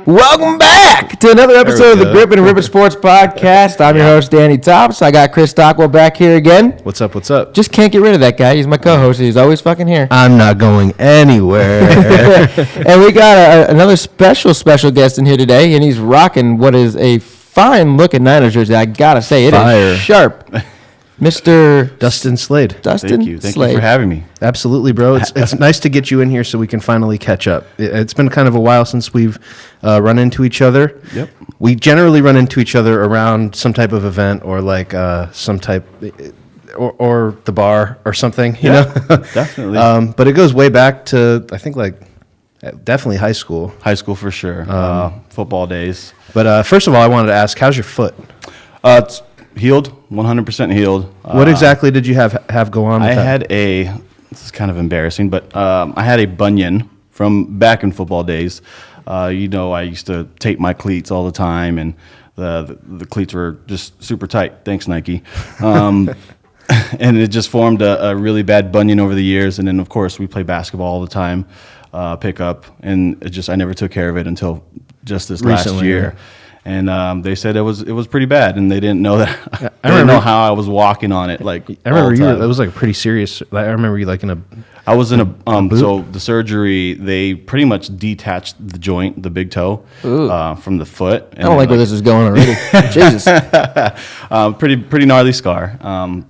Welcome back to another episode of the Grip and Rip It Sports Podcast. I'm your host, Danny Tops. I got Chris Stockwell back here again. What's up? What's up? Just can't get rid of that guy. He's my co-host. He's always fucking here. I'm not going anywhere. And we got another special guest in here today, and he's rocking what is a fine-looking Niners jersey. I gotta say, it is sharp. Mr. Dustin Slade. Dustin Thank you Slade. for having me. Absolutely, bro. It's nice to get you in here so we can finally catch up. It's been kind of a while since we've run into each other. Yep. We generally run into each other around some type of event or like some type or the bar or something, you know? Definitely. But it goes way back to, I think, like definitely high school. High school for sure. Football days. But first of all, I wanted to ask, how's your foot? It's healed, 100% healed. What exactly did you have go on with that? This is kind of embarrassing, but I had a bunion from back in football days. I used to tape my cleats all the time, and the cleats were just super tight. Thanks, Nike. And it just formed a really bad bunion over the years. And then, of course, we play basketball all the time, pickup, and I never took care of it until just this last year. Yeah. And they said it was pretty bad, and they didn't know that. I didn't know how I was walking on it. Like I remember it was like pretty serious. I remember you like in a. I was in a so the surgery, they pretty much detached the joint, the big toe, from the foot. And I don't like where this is going already. Jesus. Pretty gnarly scar.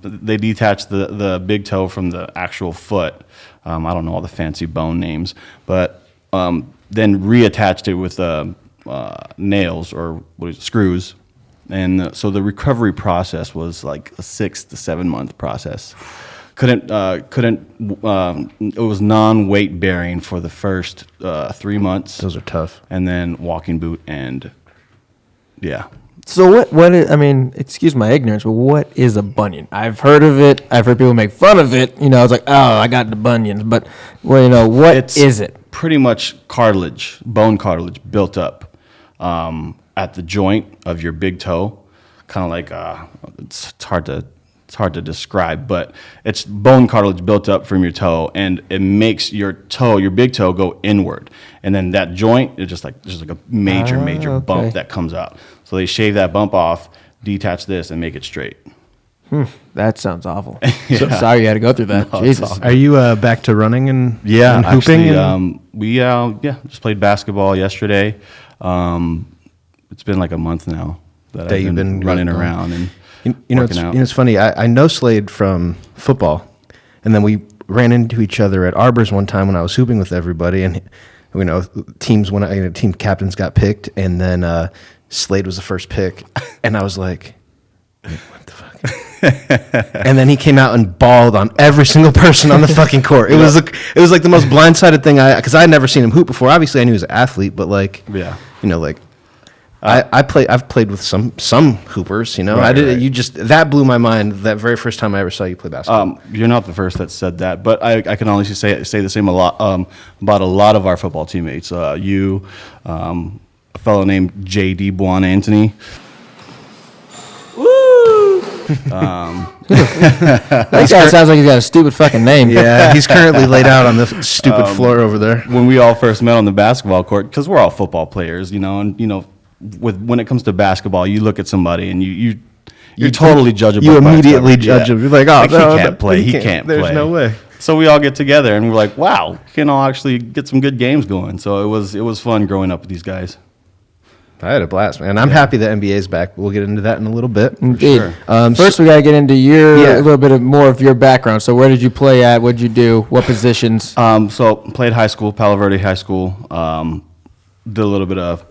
They detached the big toe from the actual foot. I don't know all the fancy bone names, but then reattached it with nails or screws, and so the recovery process was like a 6 to 7 month process. It was non-weight bearing for the first 3 months. Those are tough. And then walking boot, and yeah. So what is, I mean, excuse my ignorance, but what is a bunion? I've heard of it. I've heard people make fun of it. You know, it's like, oh, I got the bunions. But, well, you know, what is it? Pretty much cartilage, bone cartilage built up at the joint of your big toe. Kind of like, it's hard to describe, but it's bone cartilage built up from your toe, and it makes your big toe go inward. And then that joint is just like a major bump that comes out. So they shave that bump off, detach this, and make it straight. That sounds awful. Yeah. So sorry you had to go through that. No, Jesus. Are you back to running and hooping? Actually, we just played basketball yesterday. It's been like a month now that I've been running around and working out. It's funny. I know Slade from football, and then we ran into each other at Arbors one time when I was hooping with everybody, and team captains got picked, and then Slade was the first pick, and I was like, what the fuck? And then he came out and balled on every single person on the fucking court. It was like the most blindsided thing because I had never seen him hoop before. Obviously, I knew he was an athlete, but I've played with some hoopers. You know, right. That blew my mind. That very first time I ever saw you play basketball. You're not the first that said that, but I can honestly say the same about a lot of our football teammates. A fellow named J.D. Buon Anthony. That guy sounds like he's got a stupid fucking name. Yeah, he's currently laid out on the stupid floor over there. When we all first met on the basketball court, because we're all football players, when it comes to basketball, you look at somebody and you totally judge him. You immediately judge him. You're like, oh, he can't play. He can't play. There's no way. So we all get together and we're like, wow, we can all actually get some good games going. So it was fun growing up with these guys. I had a blast, man. I'm happy the NBA's back. We'll get into that in a little bit. Indeed. Sure. First, we got to get into a little bit more of your background. So where did you play at? What did you do? What positions? So played high school, Palo Verde High School. Did a little bit of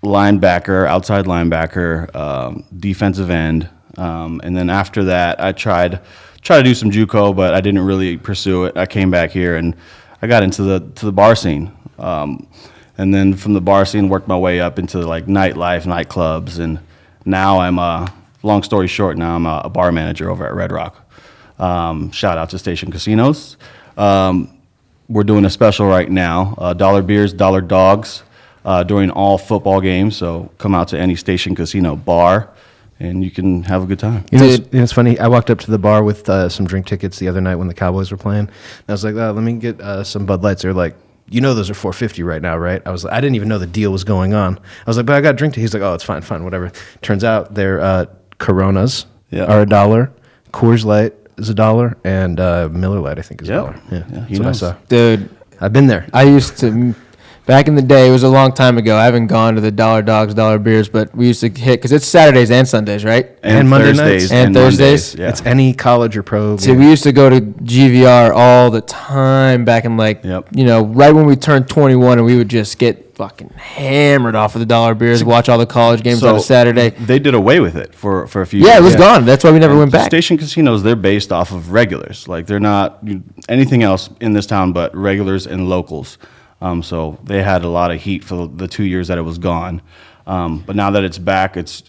linebacker, outside linebacker, defensive end. And then after that, I tried to do some JUCO, but I didn't really pursue it. I came back here and I got into the bar scene. And then from the bar scene, worked my way up into like nightlife, nightclubs, and now long story short, now I'm a bar manager over at Red Rock. Shout out to Station Casinos. We're doing a special right now, dollar beers, dollar dogs, during all football games. So come out to any Station Casino bar and you can have a good time. It's funny. I walked up to the bar with some drink tickets the other night when the Cowboys were playing. And I was like, let me get some Bud Lights. They're like, those are $4.50 right now, right? I was like, I didn't even know the deal was going on. I was like, but I got drink tickets. He's like, oh, it's fine, whatever. Turns out they're Coronas are $1. Coors Light is $1, and Miller Lite I think is $1. Yeah, that's what I saw. Dude, I've been there. I used to, back in the day, it was a long time ago. I haven't gone to the Dollar Dogs, Dollar Beers, but we used to hit, because it's Saturdays and Sundays, right? And Monday Thursdays nights. And Thursdays. Mondays, yeah. It's any college or pro. See, we used to go to GVR all the time back in right when we turned 21, and we would just get fucking hammered off of the dollar beers, watch all the college games on a Saturday. They did away with it for a few years. Yeah, it was gone. That's why we never went back. Station casinos, they're based off of regulars. Like, they're not anything else in this town but regulars and locals. So they had a lot of heat for the 2 years that it was gone. But now that it's back, it's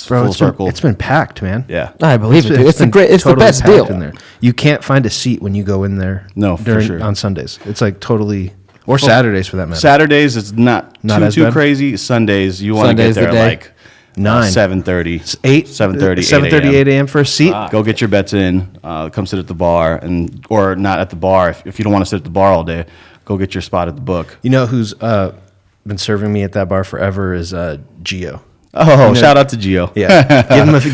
full circle. It's been packed, man. Yeah, I believe it. It's the best deal in there. You can't find a seat when you go in there. No, for sure. On Sundays. It's like totally, or Saturdays for that matter. Saturdays it's not too bad. crazy. Sundays you want to get there like 9, 7:30, 8, 7:30, 8 a.m. for a seat. Go get your bets in. Come sit at the bar, or not at the bar if you don't want to sit at the bar all day. Go get your spot at the book. You know who's been serving me at that bar forever is Gio. Oh, shout out to Gio. Yeah,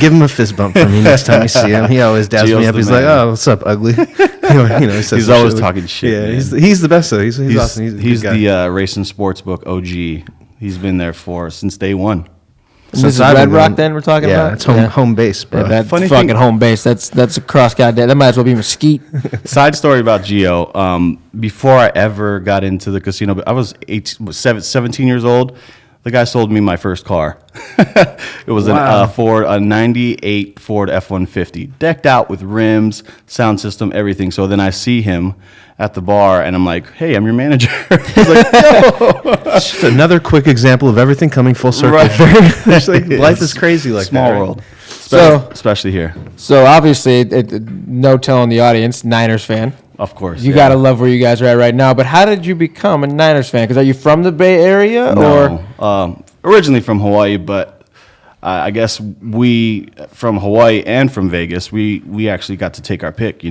give him a fist bump for me next time you see him. He always dabs me up. He's like, "Oh, what's up, ugly?" He says he's always talking shit. Yeah, he's the best though. He's awesome. He's the Racing Sportsbook OG. He's been there since day one. This is Red Rock then we're talking about? Yeah, it's home base, bro. Yeah, that's fucking home base. That's across goddamn. That might as well be Mesquite. Side story about Gio. Before I ever got into the casino, I was 17 years old. The guy sold me my first car. It was a 98 Ford F-150, decked out with rims, sound system, everything. So then I see him at the bar, and I'm like, "Hey, I'm your manager." He's like, "No." Just another quick example of everything coming full circle. Right. Life is crazy like Small that. world. So, especially here. So obviously, no telling the audience, Niners fan. Of course. You got to love where you guys are at right now. But how did you become a Niners fan? Because are you from the Bay Area? No. Originally from Hawaii, but I guess we, from Hawaii and from Vegas, we actually got to take our pick,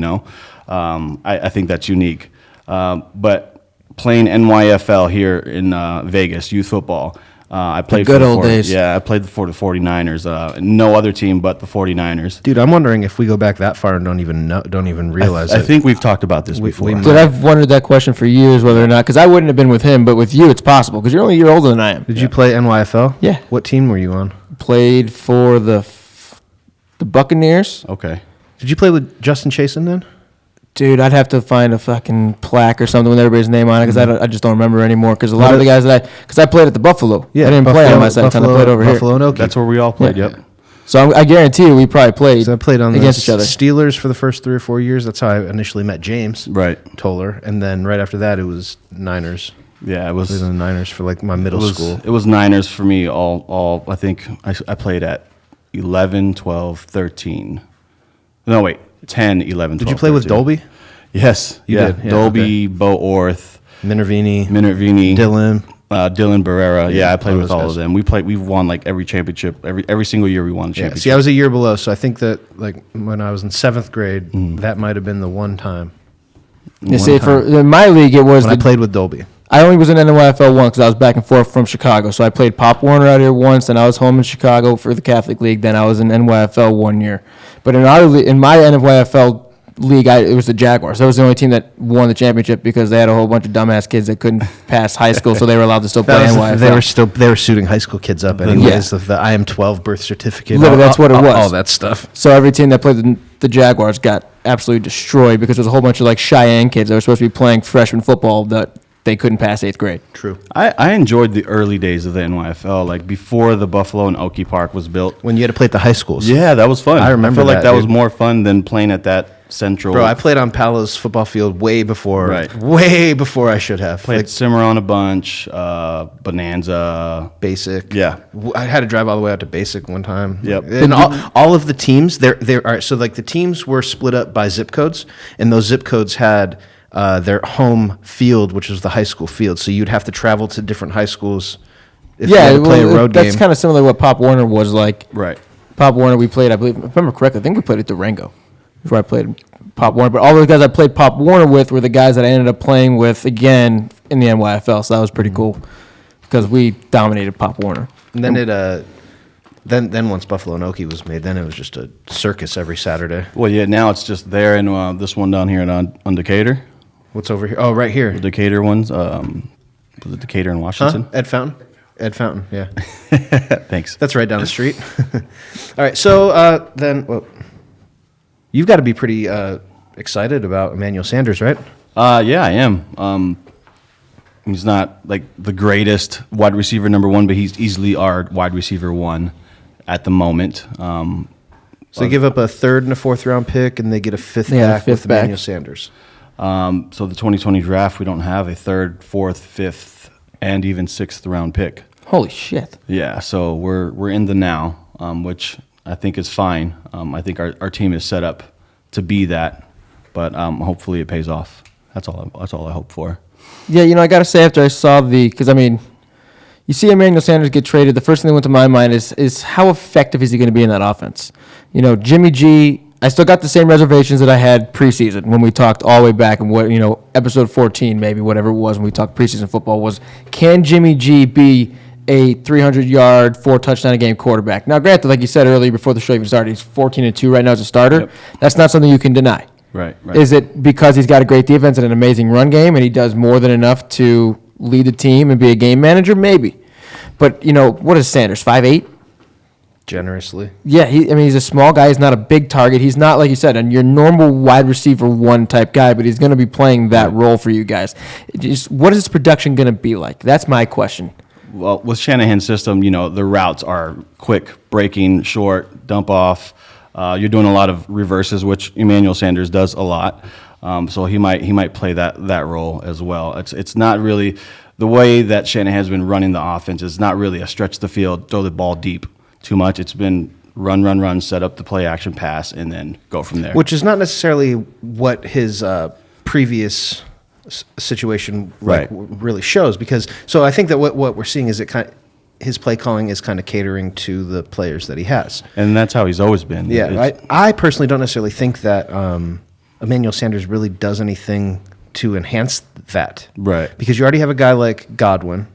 I think that's unique. But playing NYFL here in Vegas, youth football, I played the good for old days. Yeah, I played for the 49ers. No other team but the 49ers. Dude, I'm wondering if we go back that far and don't even realize it. I think we've talked about this before. Dude, I've wondered that question for years, whether or not, because I wouldn't have been with him, but with you, it's possible, because you're only a year older than I am. Did you play NYFL? Yeah. What team were you on? Played for the Buccaneers. Okay. Did you play with Justin Chasen then? Dude, I'd have to find a fucking plaque or something with everybody's name on it, because I just don't remember anymore. Because a lot of the guys because I played at the Buffalo. Yeah, I didn't play on my side until I played over here. Buffalo and Okie. That's where we all played. Yeah. Yep. So I guarantee you, we probably played. So I played on against the each other. Steelers for the first 3 or 4 years. That's how I initially met James. Right. Toller, and then right after that, it was Niners. Yeah, it was. I was in the Niners for like my middle school. It was Niners for me. All I think I played at 11, 12, 13. No, wait, 10, 11, 12. Did you play 13. with Dolby? Yes, You did? Yeah, Dolby, Bo Orth, Minervini, Dylan Dylan. Barrera. Yeah, I played all with those all guys. of them. We've won like every championship. Every single year we won a Yeah. championship. See, I was a year below, so I think that like when I was in 7th grade, that might have been the one time. You see, in my league, it was When I played with Dolby. I only was in NYFL once because I was back and forth from Chicago. So I played Pop Warner out here once, and I was home in Chicago for the Catholic League. Then I was in NYFL 1 year. But in my NYFL league, it was the Jaguars. That was the only team that won the championship because they had a whole bunch of dumbass kids that couldn't pass high school, so they were allowed to still play NYFL. They were suiting high school kids up anyways. Of the I am 12 birth certificate. Literally, that's what it was. All that stuff. So every team that played the Jaguars got absolutely destroyed because there was a whole bunch of like Cheyenne kids that were supposed to be playing freshman football that they couldn't pass 8th grade. True. I enjoyed the early days of the NYFL, like before the Buffalo and Okie Park was built. When you had to play at the high schools. Yeah, that was fun. I remember feel like that, that was dude. more fun than playing at that central. Bro, I played on Palos football field way before I should have. played Like Cimarron a bunch, Bonanza. Basic. Yeah. I had to drive all the way out to Basic one time. Yep. And all of the teams, so like the teams were split up by zip codes, and those zip codes had their home field, which was the high school field. So you'd have to travel to different high schools if you had to play a road game. That's kind of similar to what Pop Warner was like. Right. Pop Warner, we played, I believe, if I remember correctly, I think we played at Durango. That's where I played Pop Warner. But all the guys I played Pop Warner with were the guys that I ended up playing with again in the NYFL. So that was pretty cool because we dominated Pop Warner. And then then once Buffalo and Okie was made, then it was just a circus every Saturday. Well, yeah, now it's just there, and this one down here on Decatur. What's over here? Oh, right here. The Decatur ones. Was it Decatur in Washington? Ed Fountain? Ed Fountain, yeah. Thanks. That's right down the street. All right, so then you've got to be pretty excited about Emmanuel Sanders, right? Yeah, I am. He's not like the greatest wide receiver number one, but he's easily our wide receiver one at the moment. So they give up a third and a fourth round pick, and they get a fifth back with Emmanuel Sanders. So the 2020 draft, we don't have a third, fourth, fifth, and even sixth round pick. Holy shit. Yeah, so we're in the now, which I think is fine. I think our team is set up to be that, but hopefully it pays off. That's all I hope for. Yeah, I got to say after I saw because you see Emmanuel Sanders get traded, the first thing that went to my mind is how effective is he going to be in that offense? Jimmy G, I still got the same reservations that I had preseason when we talked all the way back and what, episode 14 maybe, whatever it was when we talked preseason football was, can Jimmy G be a 300-yard, 4-touchdown-a-game quarterback? Now, granted, like you said earlier before the show even started, he's 14-2 right now as a starter. Yep. That's not something you can deny. Right. Is it because he's got a great defense and an amazing run game and he does more than enough to lead the team and be a game manager? Maybe. But, what is Sanders, 5'8"? Generously. Yeah, he's a small guy. He's not a big target. He's not, like you said, your normal wide receiver one type guy, but he's going to be playing that role for you guys. What is his production going to be like? That's my question. Well, with Shanahan's system, the routes are quick, breaking, short, dump off. You're doing a lot of reverses, which Emmanuel Sanders does a lot. So he might play that role as well. It's not really the way that Shanahan's been running the offense. Is not really a stretch the field, throw the ball deep too much. It's been run, set up the play action pass, and then go from there. Which is not necessarily what his previous situation really shows. Because I think that what we're seeing is his play calling is kind of catering to the players that he has. And that's how he's always been. Yeah, I personally don't necessarily think that Emmanuel Sanders really does anything to enhance that. Right. Because you already have a guy like Godwin,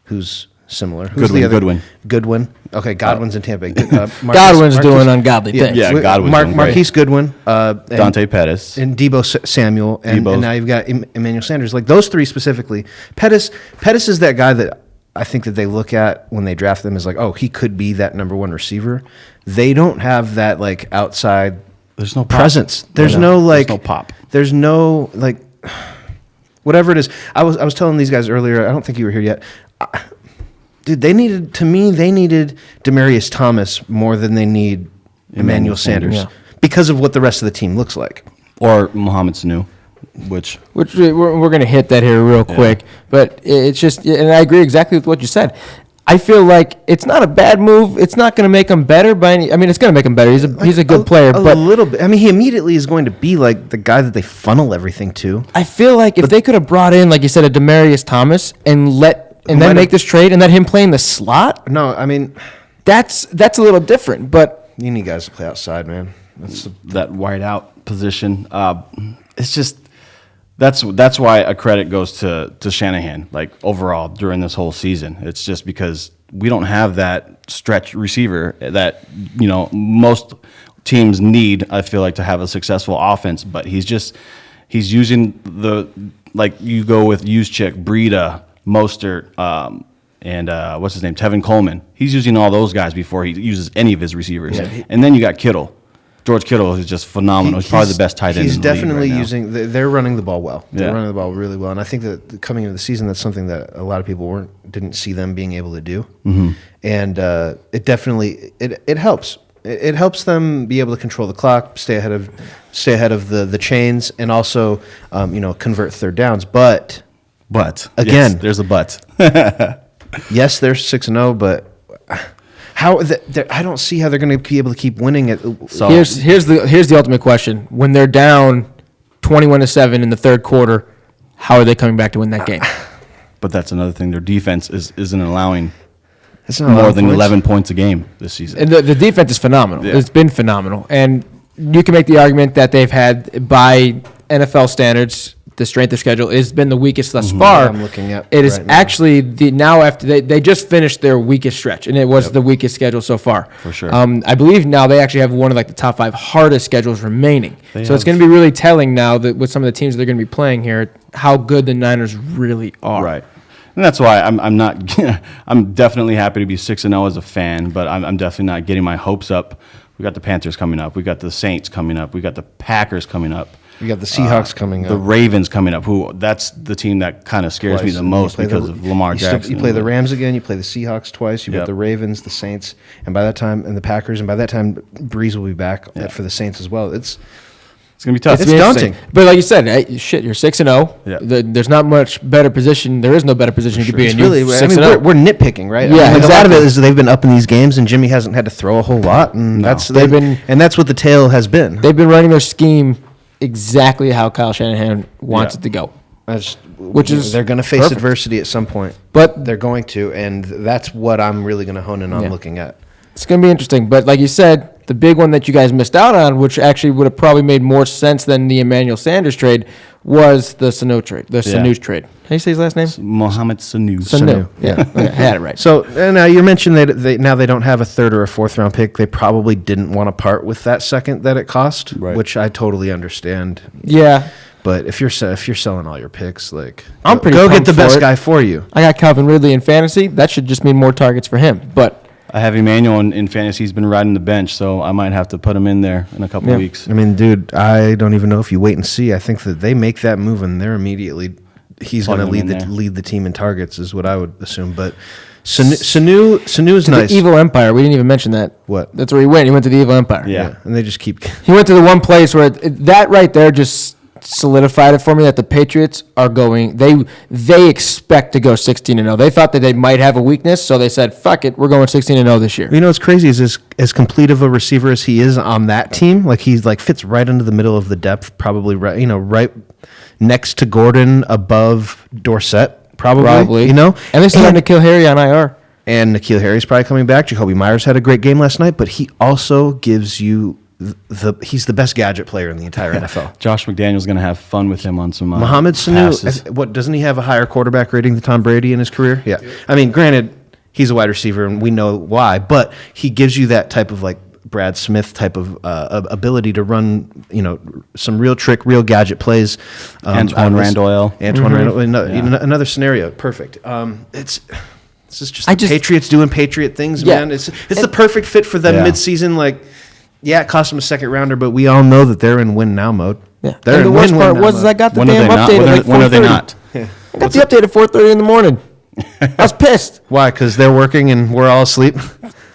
who's similar. Who's the other? Goodwin. Okay, Godwin's in Tampa. Godwin's doing ungodly things. Yeah, Godwin's doing great. Marquise Goodwin. Dante Pettis. And Debo Samuel. And now you've got Emmanuel Sanders. Like those three specifically. Pettis is that guy that I think that they look at when they draft them as like, oh, he could be that number one receiver. They don't have that like outside There's no presence. Pop. There's no pop. There's no like whatever it is. I was telling these guys earlier, I don't think you were here yet. Dude, they needed Demaryius Thomas more than they need Emmanuel Sanders because of what the rest of the team looks like. Or Mohamed Sanu, which we're going to hit that here real quick. But it's just, and I agree exactly with what you said. I feel like it's not a bad move. It's not going to make him better by any. I mean, it's going to make him better. He's a good player, but a little bit. I mean, he immediately is going to be like the guy that they funnel everything to. I feel like if they could have brought in, like you said, a Demaryius Thomas and then make this trade and let him play in the slot. No, I mean, that's a little different. But you need guys to play outside, man. That wide out position. It's just that's why a credit goes to Shanahan. Like overall during this whole season, it's just because we don't have that stretch receiver that most teams need. I feel like to have a successful offense, but he's using you go with Juszczyk, Breida, Mostert, and what's his name, Tevin Coleman. He's using all those guys before he uses any of his receivers. Yeah, and then you got Kittle. George Kittle is just phenomenal. He's probably the best tight end in the league. He's definitely using. They're running the ball well. They're running the ball really well, and I think that coming into the season, that's something that a lot of people didn't see them being able to do. Mm-hmm. And it definitely it helps. It helps them be able to control the clock, stay ahead of the chains, and also convert third downs. But again, yes, there's a but. Yes, they're 6-0, but. I don't see how they're going to be able to keep winning it. So here's the ultimate question: when they're down 21-7 in the third quarter, how are they coming back to win that game? But that's another thing. Their defense isn't allowing That's not a lot more of than points. 11 points a game this season. And the defense is phenomenal. Yeah. It's been phenomenal. And you can make the argument that they've had, by NFL standards, the strength of schedule has been the weakest thus far. I'm looking at it is right now. actually now after they just finished their weakest stretch, and it was the weakest schedule so far. For sure. I believe now they actually have one of like the top 5 hardest schedules remaining. They So it's have- going to be really telling now that with some of the teams they're going to be playing here, how good the Niners really are. Right. And that's why I'm not. I'm definitely happy to be 6-0 as a fan, but I'm definitely not getting my hopes up. We got the Panthers coming up. We got the Saints coming up. We got the Packers coming up. We got the Seahawks coming The up. Ravens coming up. That's the team that kind of scares me the most because of Lamar Jackson. You play the Rams again. You play the Seahawks twice. You got Yep. the Ravens, the Saints, and by that time, and the Packers, and by that time, Breeze will be back for the Saints as well. It's gonna be tough. It's Be interesting. daunting. But like you said, you're 6-0. Yeah. There's not much better position. There is no better position you could be It's in. really, You're I mean, 6-0. we're nitpicking, right? Yeah, I mean, like, a lot of it exactly. is they've been up in these games, and Jimmy hasn't had to throw a whole lot, and that's what the tale has been. They've been running their scheme exactly how Kyle Shanahan wants Yeah. it to go. Which is they're going to face perfect. adversity at some point, But they're going to, and that's what I'm really going to hone in on Yeah. looking at. it's going to be interesting. But like you said, the big one that you guys missed out on, which actually would have probably made more sense than the Emmanuel Sanders trade, was the Sanu trade. The Sanu trade. How do you say his last name? Mohamed Sanu. Sanu. Yeah, okay, I had it right. So now you mentioned that they don't have a 3rd or a 4th round pick. They probably didn't want to part with that second that it cost, Right. which I totally understand. Yeah. But if you're selling all your picks, like I'm pretty go get pumped the for best it. guy for you. I got Calvin Ridley in fantasy. That should just mean more targets for him. But I have Emmanuel in fantasy. He's been riding the bench, so I might have to put him in there in a couple Yeah. of weeks. I mean, dude, I don't even know if you wait and see. I think that they make that move and they're immediately he's Plug going to him in there. lead the team in targets is what I would assume. But Sanu is to nice. the Evil Empire, we didn't even mention that. What? That's where he went. He went to the Evil Empire. Yeah. And they just keep. He went to the one place where that right there just solidified it for me that the Patriots are going. They expect to go 16-0. They thought that they might have a weakness, so they said, "Fuck it, we're going 16-0 this year." You know what's crazy is as complete of a receiver as he is on that team, like he's like fits right into the middle of the depth, probably right next to Gordon, above Dorsett, probably. You know, and they still have N'Keal Harry on IR. And N'Keal Harry's probably coming back. Jacoby Myers had a great game last night, but he also gives you he's the best gadget player in the entire NFL. Josh McDaniel's going to have fun with him on some Mohamed passes. Sanu, what doesn't he have a higher quarterback rating than Tom Brady in his career? Yeah. I mean, granted, he's a wide receiver and we know why, but he gives you that type of like Brad Smith type of ability to run, some real gadget plays. Antoine Randall. Randall. Another scenario. Perfect. It's just the Patriots doing Patriot things, Yeah. man. It's the perfect fit for them Yeah. midseason. Like, yeah, it cost them a 2nd rounder, but we all know that they're in win now mode. Yeah. They're And the in worst win part now was mode. is I got the When are damn they not? update When at are- like 4:30. when are they not? I got the update at 4:30 in the morning. I was pissed. Why? Because they're working and we're all asleep.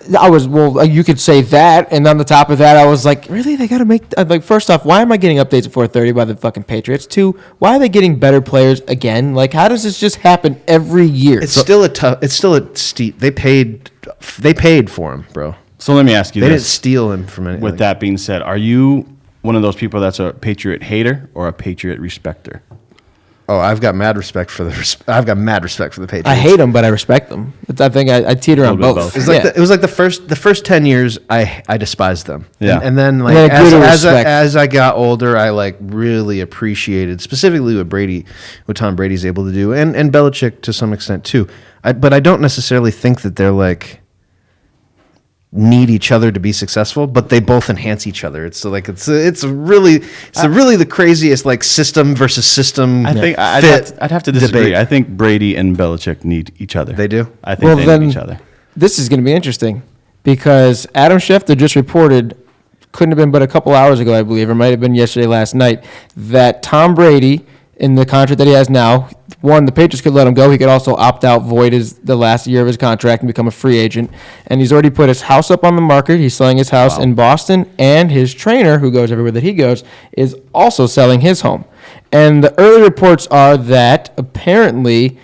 You could say that, and on the top of that, I was like, really? They got to make first off, why am I getting updates at 4:30 by the fucking Patriots? 2, why are they getting better players again? Like, how does this just happen every year? It's still a steep. They paid for him, bro. So let me ask you They didn't this. steal him from anything. With that being said, are you one of those people that's a Patriot hater or a Patriot respecter? Oh, I've got mad respect for the Patriots. I hate them, but I respect them. I think I teeter on little bit both. of both. It was like it was like the first 10 years I despised them. Yeah. And then like And then I grew to respect. as I got older, I like really appreciated specifically what Tom Brady's able to do, and Belichick to some extent too. But I don't necessarily think that they're like need each other to be successful, but they both enhance each other. It's really the craziest like system versus system. I think I'd have to disagree. debate. I think Brady and Belichick need each other. They do? I think they need each other. This is going to be interesting because Adam Schefter just reported, couldn't have been but a couple hours ago, I believe, or might have been yesterday, last night, that Tom Brady, in the contract that he has now, one, the Patriots could let him go. He could also opt out, void the last year of his contract, and become a free agent. And he's already put his house up on the market. He's selling his house in Boston, and his trainer, who goes everywhere that he goes, is also selling his home. And the early reports are that apparently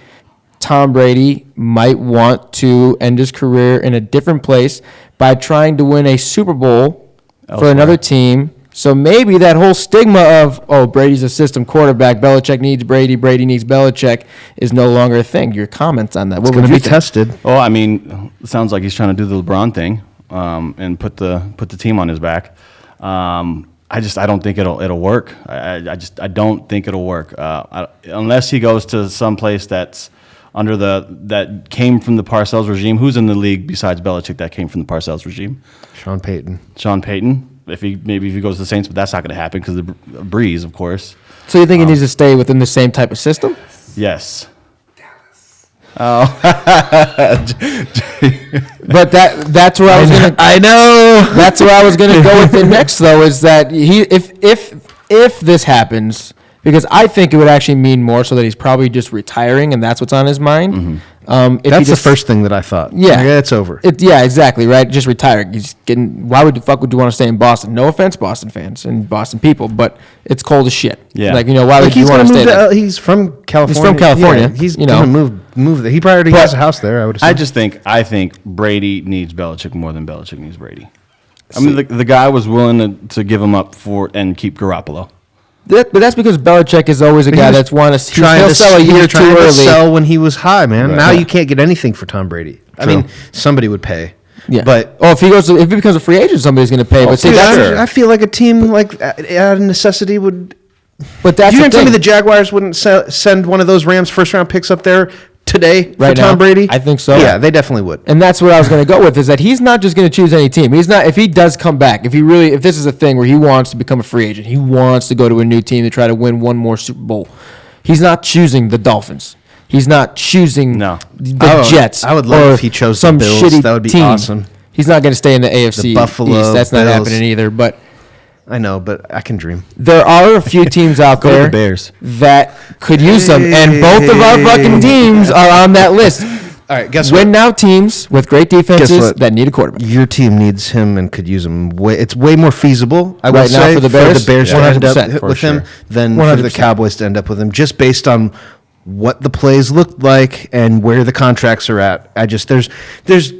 Tom Brady might want to end his career in a different place by trying to win a Super Bowl for Elsewhere. another team So maybe that whole stigma of, oh, Brady's a system quarterback, Belichick needs Brady, Brady needs Belichick, is no longer a thing. Your comments on that? It's going to be tested. Oh, I mean, it sounds like he's trying to do the LeBron thing and put the team on his back. I don't think it'll work. I don't think it'll work unless he goes to some place that's under that came from the Parcells regime. Who's in the league besides Belichick that came from the Parcells regime? Sean Payton. If he goes to the Saints, but that's not going to happen because of Breeze, of course. So you think he needs to stay within the same type of system? Yes. But that's where I was gonna. I know. That's where I was gonna go with it next, though. Is that if this happens, because I think it would actually mean more so that he's probably just retiring and that's what's on his mind. Mm-hmm. That's the first thing that I thought. Yeah, it's over. Yeah, exactly. Right, just retiring. He's getting. Why would would you want to stay in Boston? No offense, Boston fans and Boston people, but it's cold as shit. Yeah, why would you want to stay there? He's from California. He's from California. Yeah, he's gonna move there. He probably has a house there. I would assume. I think Brady needs Belichick more than Belichick needs Brady. I mean, the guy was willing to give him up for and keep Garoppolo. But that's because Belichick is always a guy that's want to he'll sell a year too early. Sell when he was high, man. Right. Now you can't get anything for Tom Brady. I mean, somebody would pay. Yeah, but if he becomes a free agent, somebody's going to pay. But see, I feel like a team like out of necessity would. But that's you didn't tell me the Jaguars wouldn't send one of those Rams first round picks up there today for Tom Brady? I think so. Yeah, they definitely would. And that's what I was going to go with, is that he's not just going to choose any team. He's not, if he does come back, if this is a thing where he wants to become a free agent, he wants to go to a new team to try to win one more Super Bowl, he's not choosing the Dolphins. He's not choosing the Jets. I would love if he chose some the Bills. shitty That would be team. awesome. He's not going to stay in the AFC The Buffalo East. That's not Bills. happening either. But I know, but I can dream. there are a few teams out Go to there the Bears. that could use them, and both of our fucking teams are on that list. All right, guess Win what? now teams with great defenses what? that need a quarterback. Your team needs him and could use him. It's way more feasible, I would Right now say, for the Bears? to end 100%, up for with him sure. than for the 100%. Cowboys to end up with him, just based on what the plays looked like and where the contracts are at. There's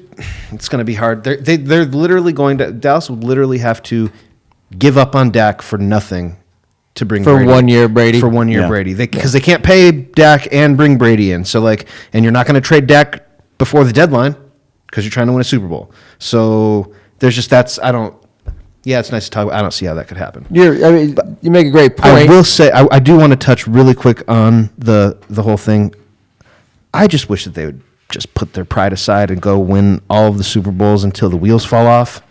it's going to be hard. They're literally Dallas would literally have to give up on Dak for nothing to bring For Brady. 1 year Brady. For 1 year Yeah. Brady. Because they can't pay Dak and bring Brady in. So and you're not going to trade Dak before the deadline because you're trying to win a Super Bowl. So there's just it's nice to talk about. I don't see how that could happen. You make a great point. I will say, I do want to touch really quick on the whole thing. I just wish that they would just put their pride aside and go win all of the Super Bowls until the wheels fall off.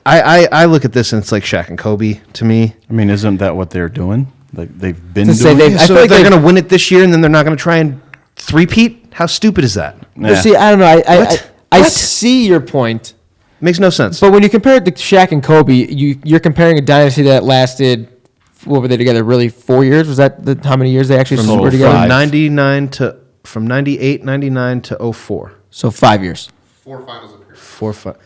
I look at this and it's like Shaq and Kobe to me. I mean, isn't that what they're doing? Like they've been To say doing. they- it? I So feel like they're they- going to win it this year and then they're not going to try and three-peat? How stupid is that? But see, I don't know. I What? see your point. Makes no sense. But when you compare it to Shaq and Kobe, you're comparing a dynasty that lasted, what were they together, really 4 years? Was that how many years they actually were together? From 98, 99 to 04. So 5 years. 4 finals appearances. 4, 5.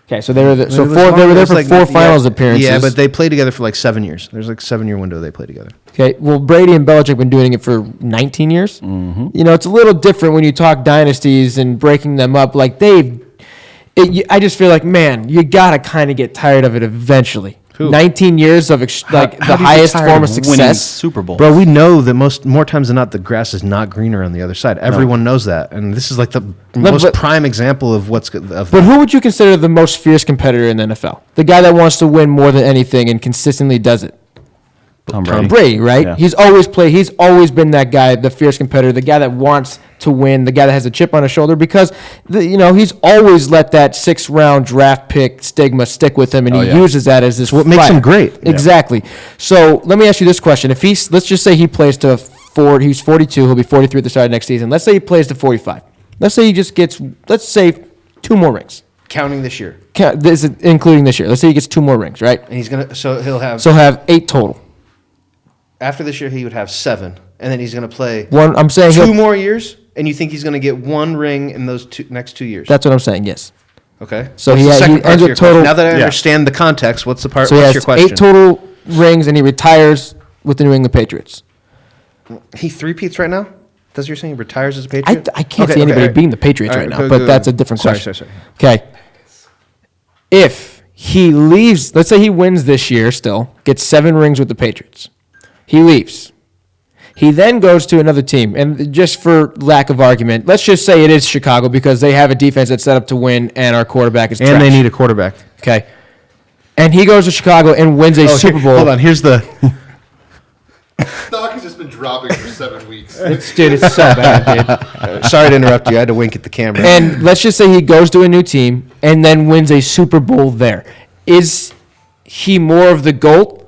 Okay, so they were there, It was they were there for like- four finals appearances. Yeah, but they played together for like 7 years. There's like 7 year window they played together. Okay, well, Brady and Belichick have been doing it for 19 years. Mm-hmm. You know, it's a little different when you talk dynasties and breaking them up. Like I just feel like, man, you gotta kind of get tired of it eventually. Who? 19 years of how the do you get highest tired form of of winning success. Super Bowl. Bro, we know that more times than not, the grass is not greener on the other side. Everyone knows that, and this is like the most prime example of what's good. But who would you consider the most fierce competitor in the NFL? The guy that wants to win more than anything and consistently does it. Tom Tom Brady, right? Yeah. He's always been that guy, the fierce competitor, the guy that wants to win, the guy that has a chip on his shoulder, because he's always let that 6th round draft pick stigma stick with him, and he uses that as this. what makes him great. Exactly. So let me ask you this question: let's just say he plays to 4, he's 42, he'll be 43 at the start of next season. Let's say he plays to 45. Let's say he just gets, 2 more rings. Counting this year, Including this year. Let's say he gets 2 more rings, right? and he'll have. So he'll have 8 total. After this year, he would have 7, and then he's going to play I'm saying 2 more years, and you think he's going to get 1 ring in those next 2 years? That's what I'm saying. Yes. Okay. So What's he the had- second he part ends to up your question? total- Now that I Yeah. understand the context, what's the part? So he What's has your question? 8 total rings, and he retires with the New England Patriots. He three-peats right now? That's what you're saying? He retires as a Patriot? I can't Okay, see anybody all right. beating the Patriots All right right, now, go, but go, that's go. a different Sorry, question. sorry. Okay. If he leaves. Let's say he wins this year still, gets 7 rings with the Patriots. He leaves. He then goes to another team. And just for lack of argument, let's just say it is Chicago because they have a defense that's set up to win and our quarterback is trash. And they need a quarterback. Okay. And he goes to Chicago and wins a Super Bowl. Hold on, here's the... Stock has just been dropping for 7 weeks. Dude, it's so bad, dude. Sorry to interrupt you. I had to wink at the camera. And let's just say he goes to a new team and then wins a Super Bowl there. Is he more of the GOAT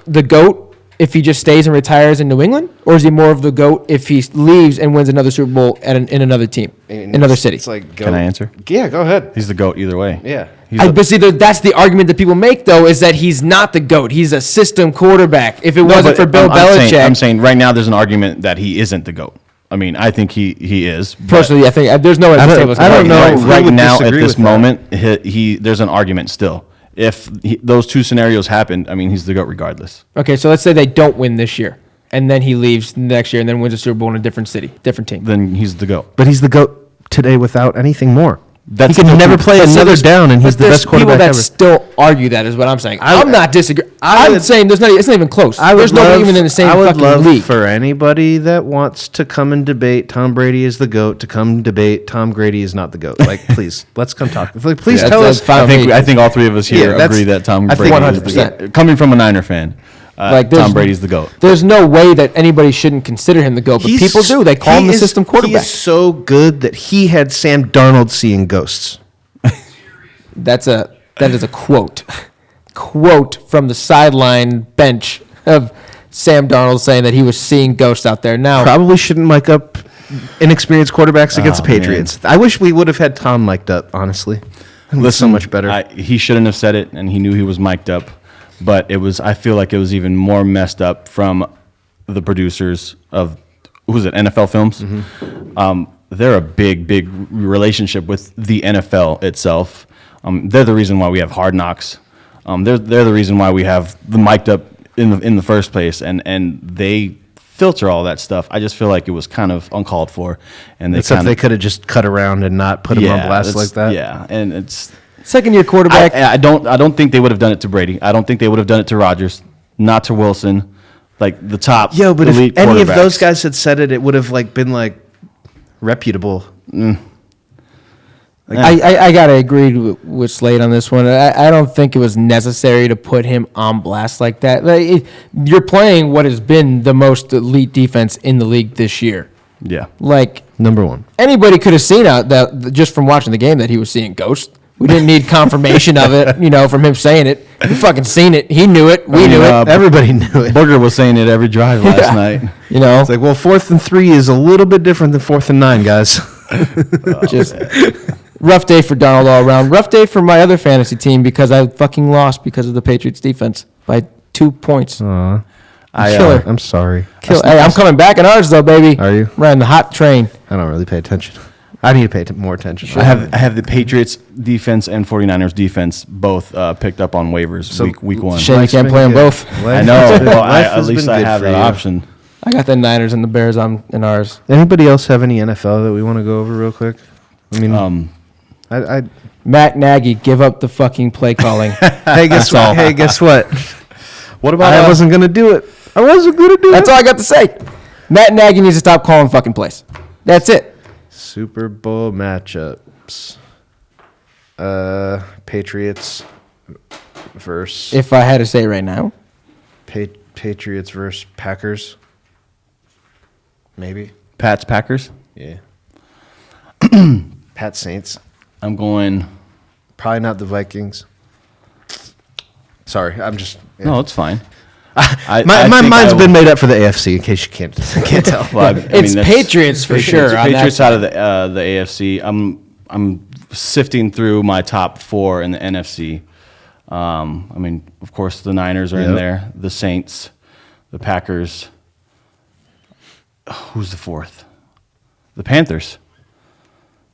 if he just stays and retires in New England? Or is he more of the GOAT if he leaves and wins another Super Bowl in another team, another city? It's like, Can I answer? Yeah, go ahead. He's the GOAT either way. Yeah. But see, that's the argument that people make, though, is that he's not the GOAT. He's a system quarterback. If it wasn't for Bill Belichick. I'm saying right now there's an argument that he isn't the GOAT. I mean, I think he is. Personally, I think there's no way to say I don't know. Right would now, at disagree this with that. moment, there's an argument still. If those two scenarios happened, I mean, he's the GOAT regardless. Okay, so let's say they don't win this year, and then he leaves next year and then wins a Super Bowl in a different city, different team. Then he's the GOAT. But he's the GOAT today without anything more. That's he can still never true. play But so another there's- down, and he's but the there's best quarterback people that ever. still argue that is what I'm saying. I'm not disagreeing. I I'm would- saying it's not even close. There's nobody even in the same I would fucking love league. for anybody that wants to come and debate Tom Brady is the GOAT to come debate Tom Brady is not the GOAT. Like, please, let's come talk. Like, please Yeah, tell that's us. fine. I think all three of us here Yeah, that's- agree that Tom I Brady think is the 100%. GOAT. Coming from a Niner fan, Like, there's- Tom Brady's the GOAT. There's no way that anybody shouldn't consider him the GOAT, but people do. They call him the system He quarterback. is so good that he had Sam Darnold seeing ghosts. That is a quote. Quote from the sideline bench of Sam Darnold saying that he was seeing ghosts out there. Now, Probably shouldn't mic up inexperienced quarterbacks against the man. Patriots. I wish we would have had Tom mic'd up, honestly. It was so much better. He shouldn't have said it, and he knew he was mic'd up. But I feel like it was even more messed up from the producers of, who's it, NFL Films? Mm-hmm. They're a big relationship with the NFL itself. They're the reason why we have Hard Knocks. They're the reason why we have the mic'd up in the first place, and they filter all that stuff. I just feel like it was kind of uncalled for, and Except they could have just cut around and not put him on blast like that. Yeah, and it's. second-year quarterback. I don't think they would have done it to Brady. I don't think they would have done it to Rodgers, not to Wilson, like the top. Yo, but elite if any of quarterbacks. those guys had said it, it would have been reputable. I gotta agree with Slade on this one. I don't think it was necessary to put him on blast like that. You're playing what has been the most elite defense in the league this year. Yeah. Like Number one. anybody could have seen out that just from watching the game that he was seeing ghosts. We didn't need confirmation of it, from him saying it. We fucking seen it. He knew it. We knew it. Everybody knew it. Booger was saying it every drive last night. It's like, well, 4th and 3 is a little bit different than 4th and 9, guys. Just rough day for Donald all around. Rough day for my other fantasy team because I fucking lost because of the Patriots defense by 2 points. Killer. I'm sorry. Hey, I'm coming back in ours though, baby. Are you? Riding the hot train. I don't really pay attention. I need to pay more attention. I have the Patriots defense and 49ers defense both picked up on waivers week one. Shame you can't play them both. I know. Well, at least I have that option. I got the Niners and the Bears in ours. Anybody else have any NFL that we want to go over real quick? I mean, I Matt Nagy, give up the fucking play calling. hey, guess what? Hey, guess what? What about I wasn't gonna do it. I wasn't gonna do That's it. all I got to say. Matt Nagy needs to stop calling fucking plays. That's it. Super Bowl matchups. Patriots versus If I had to say right now, Patriots versus Packers. Maybe. Pats Packers? Yeah. Pat Saints. I'm going. Probably not the Vikings. Sorry, I'm just. Yeah. No, it's fine. My think mind's I been will- made up for the AFC. In case you can't tell. Well, it's that's- Patriots for sure. It's on that Patriots side. out of the AFC. I'm sifting through my top 4 in the NFC. Of course, the Niners are in Yep. there. The Saints, the Packers. Who's the 4th? The Panthers.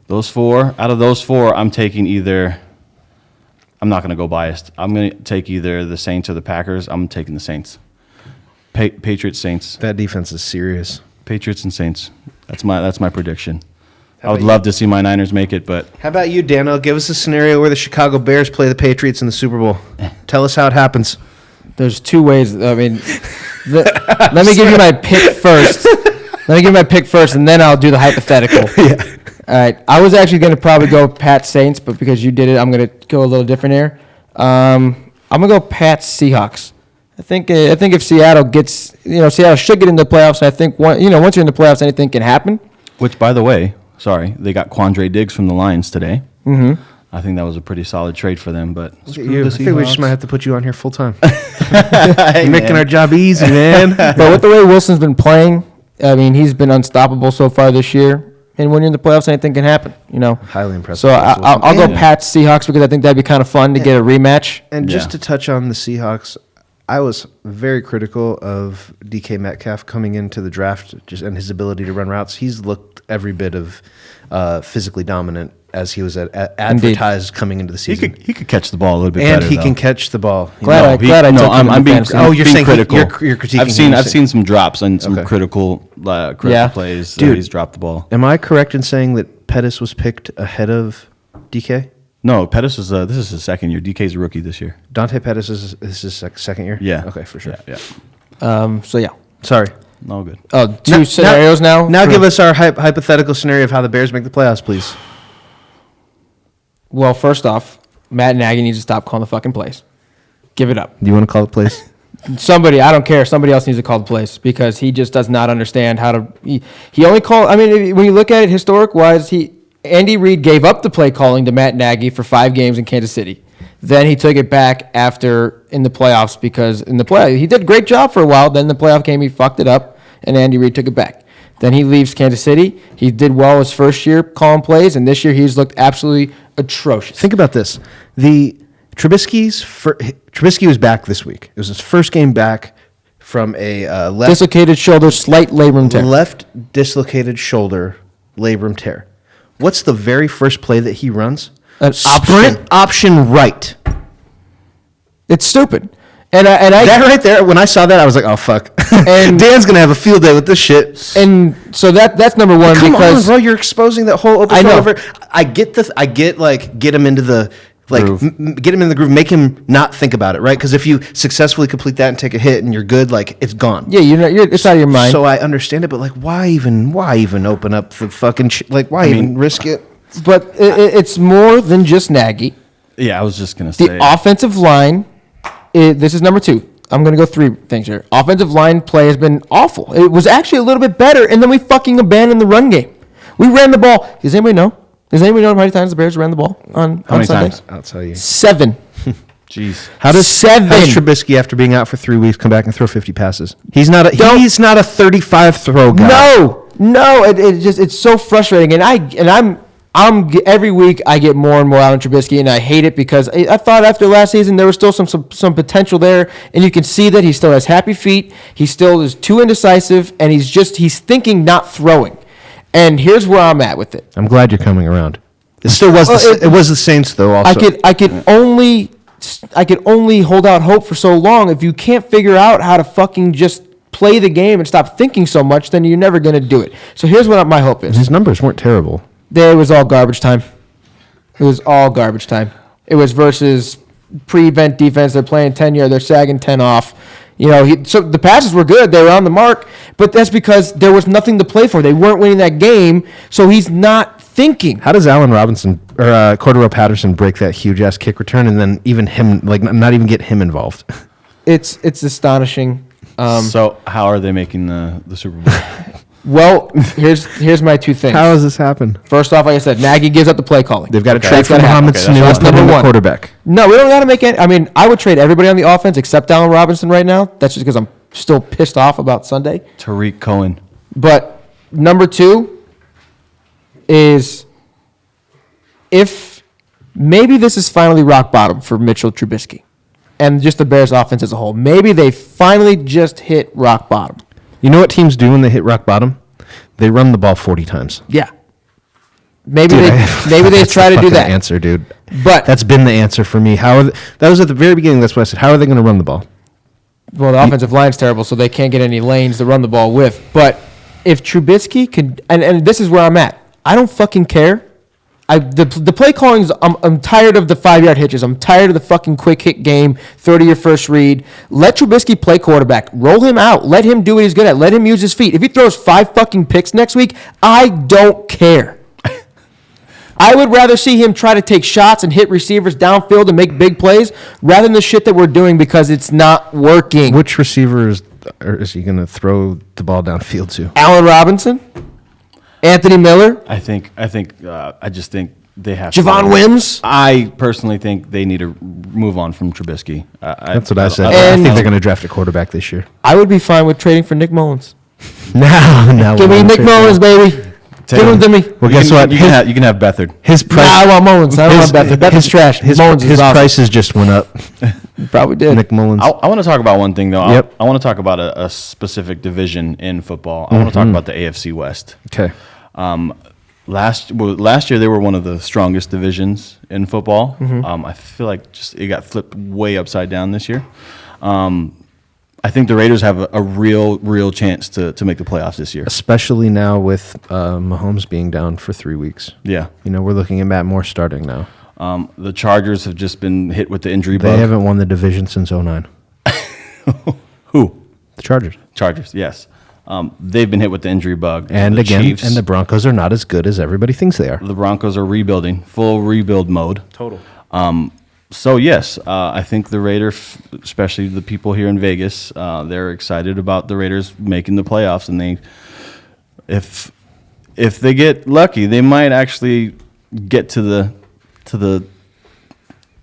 Those 4. Out of those 4, I'm taking either. I'm not going to go biased. I'm going to take either the Saints or the Packers. I'm taking the Saints. Patriots, Saints. That defense is serious. Patriots and Saints. That's my prediction. I would love to see my Niners make it, but How about you, Dano? Give us a scenario where the Chicago Bears play the Patriots in the Super Bowl. Tell us how it happens. There's two ways. I mean, let me give you my pick first. Let me give you my pick first, and then I'll do the hypothetical. Yeah. All right. I was actually going to probably go Pat Saints, but because you did it, I'm going to go a little different here. I'm going to go Pats Seahawks. I think if Seattle gets, Seattle should get into the playoffs. And I think once you're in the playoffs, anything can happen. which, by the way, they got Quandre Diggs from the Lions today. Mm-hmm. I think that was a pretty solid trade for them. But I think we just might have to put you on here full time. You're making our job easy, man. But with the way Wilson's been playing, I mean, he's been unstoppable so far this year. And when you're in the playoffs, anything can happen, Highly impressive. So I'll go Pats Seahawks because I think that'd be kind of fun to get a rematch. And just to touch on the Seahawks, I was very critical of DK Metcalf coming into the draft and his ability to run routes. He's looked every bit of physically dominant as he was advertised coming into the season. He could catch the ball a little bit and better. he can catch the ball. Glad I took him I'm in being. fantasy. You're saying critical. you're critiquing. I've seen some drops and some critical plays. Dude, he's dropped the ball. Am I correct in saying that Pettis was picked ahead of DK? No, Pettis is. This is his second year. DK's a rookie this year. Dante Pettis is his second year? Yeah. Okay, for sure. Yeah. So yeah. Sorry. All good. Two scenarios now. Now give us our hypothetical scenario of how the Bears make the playoffs, please. Well, first off, Matt Nagy needs to stop calling the fucking plays. Give it up. Do you want to call the plays? Somebody, I don't care. Somebody else needs to call the plays because he just does not understand how to. He only called. I mean, when you look at it historic wise, Andy Reid gave up the play calling to Matt Nagy for 5 games in Kansas City. Then he took it back after in the playoffs because in the play he did a great job for a while. Then the playoff game he fucked it up, and Andy Reid took it back. Then he leaves Kansas City. He did well his first year calling plays, and this year he's looked absolutely atrocious. Think about this: Trubisky was back this week. It was his first game back from a left Dislocated shoulder, slight labrum tear. left dislocated shoulder labrum tear. What's the very first play that he runs? An Sprint option right. It's stupid. And I That right there, when I saw that, I was like, "Oh fuck!" And Dan's gonna have a field day with this shit. and so that's number one Come because on, bro, you're exposing that whole open I know. shoulder. I get get him into the Groove. get him in the groove, make him not think about it, right? Because if you successfully complete that and take a hit and you're good, it's gone. yeah, it's out of your mind. So I understand it, but why even open up the fucking why even risk it? But it's more than just Nagy. Yeah, I was just gonna The say. offensive line, this is number 2. I'm going to go 3 things here. Offensive line play has been awful. It was actually a little bit better, and then we fucking abandoned the run game. We ran the ball. Does anybody know? Does anybody know how many times the Bears ran the ball on many Sunday? times? I'll tell you. 7. Jeez. How does 7. Trubisky, after being out for 3 weeks, come back and throw 50 passes? He's not a 35 throw guy. No. It's so frustrating, and I'm every week I get more and more out on Trubisky, and I hate it because I thought after last season there was still some potential there, and you can see that he still has happy feet. He still is too indecisive, and he's thinking, not throwing. And here's where I'm at with it. I'm glad you're coming around. It still was it was the Saints though. Also, I could only hold out hope for so long. If you can't figure out how to fucking just play the game and stop thinking so much, then you're never going to do it. So here's what my hope is. His numbers weren't terrible. It was all garbage time. It was all garbage time. It was versus prevent defense. They're playing 10 yard. They're sagging 10 off. So the passes were good. They were on the mark, but that's because there was nothing to play for. They weren't winning that game, so he's not thinking. How does Allen Robinson or Cordero Patterson break that huge ass kick return and then even him not even get him involved? It's astonishing. So how are they making the Super Bowl? Well, here's my 2 things. How does this happen? First off, like I said, Nagy gives up the play calling. They've got to Okay. trade That's for gotta happen. Mohamed Okay, Sanu that's and put number him at one. quarterback. No, we don't got to make any. I mean, I would trade everybody on the offense except Allen Robinson right now. That's just because I'm still pissed off about Sunday. Tariq Cohen. But number 2 is if maybe this is finally rock bottom for Mitchell Trubisky and just the Bears offense as a whole. Maybe they finally just hit rock bottom. You know what teams do when they hit rock bottom? They run the ball 40 times. Yeah. Maybe Dude, they try to do that. Answer, dude. But That's been the answer for me. That was at the very beginning. That's what I said. How are they going to run the ball? well, the offensive line's terrible, so they can't get any lanes to run the ball with. But if Trubisky could, and this is where I'm at. I don't fucking care. The play calling is, I'm tired of the 5-yard hitches. I'm tired of the fucking quick hit game, 30 your first read. Let Trubisky play quarterback. Roll him out. Let him do what he's good at. Let him use his feet. If he throws 5 fucking picks next week, I don't care. I would rather see him try to take shots and hit receivers downfield and make big plays rather than the shit that we're doing because it's not working. Which receiver is he going to throw the ball downfield to? Allen Robinson? Anthony Miller? I just think they have Javon Wims? I personally think they need to move on from Trubisky. That's what I said. I And- think they're going to draft a quarterback this year. I would be fine with trading for Nick Mullins. Now Give me Nick Mullins, baby. Give him to me. Well, guess what? You can have Beathard. His Nah, price. I want Mullins. I don't want Beathard. Beathard's trash. His Mullins is awesome. prices just went up. Probably did. Nick Mullins. I want to talk about one thing though. Yep. I want to talk about a specific division in football. I want to talk about the AFC West. Okay. Last year they were one of the strongest divisions in football. I feel like just it got flipped way upside down this year. I think the Raiders have a real chance to make the playoffs this year. Especially now with Mahomes being down for 3 weeks. Yeah. We're looking at Matt Moore starting now. The Chargers have just been hit with the injury They bug. haven't won the division since 2009. Who? The Chargers. Chargers, yes. They've been hit with the injury bug. And the again, Chiefs, and the Broncos are not as good as everybody thinks they are. the Broncos are rebuilding, full rebuild mode. Total. So yes, I think the Raiders, especially the people here in Vegas, they're excited about the Raiders making the playoffs, and if they get lucky, they might actually get to the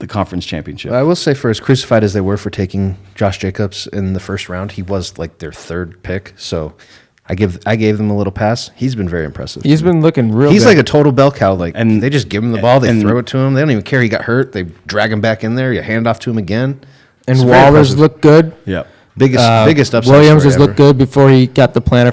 conference championship. I will say, for as crucified as they were for taking Josh Jacobs in the first round, he was like their 3rd pick. So I gave them a little pass. He's been very impressive. He's been looking real He's good. like a total bell cow. And- they just give him the ball, they and- throw it to him. They don't even care he got hurt. They drag him back in there. You hand off to him again. And It's very Waller's impressive. looked good. Yeah. biggest upside. Williams story has ever. looked good before he got the plantar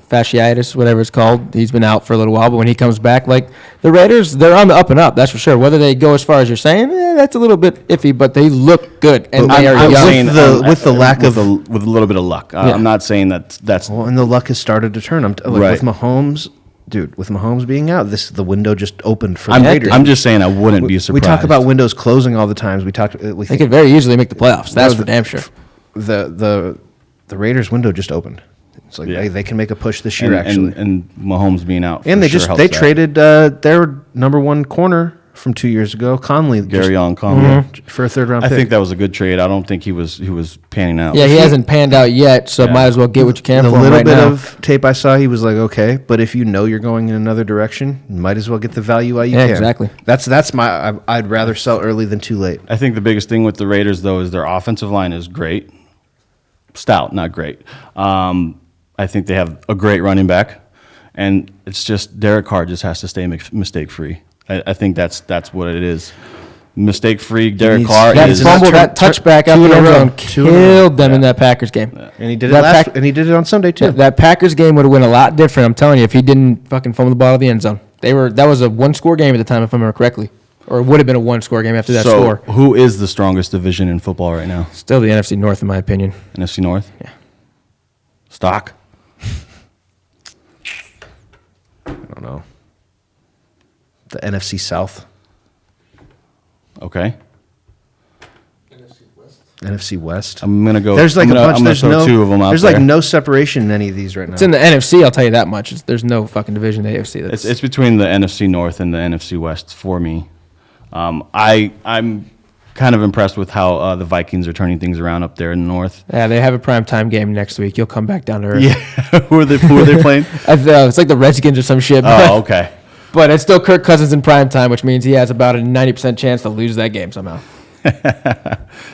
fasciitis, whatever it's called. He's been out for a little while, but when he comes back, like the Raiders, they're on the up and up. That's for sure. Whether they go as far as you're saying, that's a little bit iffy, but they look good and But they are I'm young. saying- with the lack with of- with a little bit of luck. Yeah. I'm not saying that's Well, and the luck has started to turn. Right. With Mahomes, dude. With Mahomes being out, the window just opened for the I'm, Raiders. I'm just saying I wouldn't be we surprised. talk about windows closing all the times. We talk. We They think could very easily make the playoffs. That's No, for damn sure. the Raiders window just opened. It's like Yeah. they can make a push this year actually. and Mahomes being out. And for they sure just helps they that. traded their number 1 corner from 2 years ago, Conley, Gary Allen Conley. Mm-hmm. for a 3rd round I pick. think that was a good trade. I don't think he was panning out. Yeah, he hasn't panned out yet, so Yeah. might as well get what you can the for him little right bit now. of tape I saw, he was like, okay, but if you know you're going in another direction, you might as well get the value while you Yeah, can. exactly. That's my. I'd rather sell early than too late. I think the biggest thing with the Raiders, though, is their offensive line is great. Stout, not great. I think they have a great running back, and it's just Derek Carr just has to stay mistake-free. I think that's what it is. Mistake-free Derek needs- Carr That is... fumble, that touchback out two in the a end row. zone 2 in a row. killed them in that Packers game. And he did it That and he did it on Sunday too. That Packers game would have went a lot different, I'm telling you, if he didn't fucking fumble the ball out of the end zone. That was a 1-score game at the time, if I remember correctly. Or it would have been a 1-score game after that So, score. who is the strongest division in football right now? Still the NFC North, in my opinion. NFC North? Yeah. Stock? I don't know. The NFC South, Okay. NFC West. I'm going to go... There's like I'm a gonna, bunch. I'm gonna There's throw no. two of them out There's there. like no separation in any of these right now. It's in the NFC, I'll tell you that much. There's no fucking division in the AFC. It's between the NFC North and the NFC West for me. I'm kind of impressed with how the Vikings are turning things around up there in the North. Yeah, they have a primetime game next week. You'll come back down to earth. Yeah, who are they playing? It's like the Redskins or some shit. But, Oh, okay. but it's still Kirk Cousins in primetime, which means he has about a 90% chance to lose that game somehow.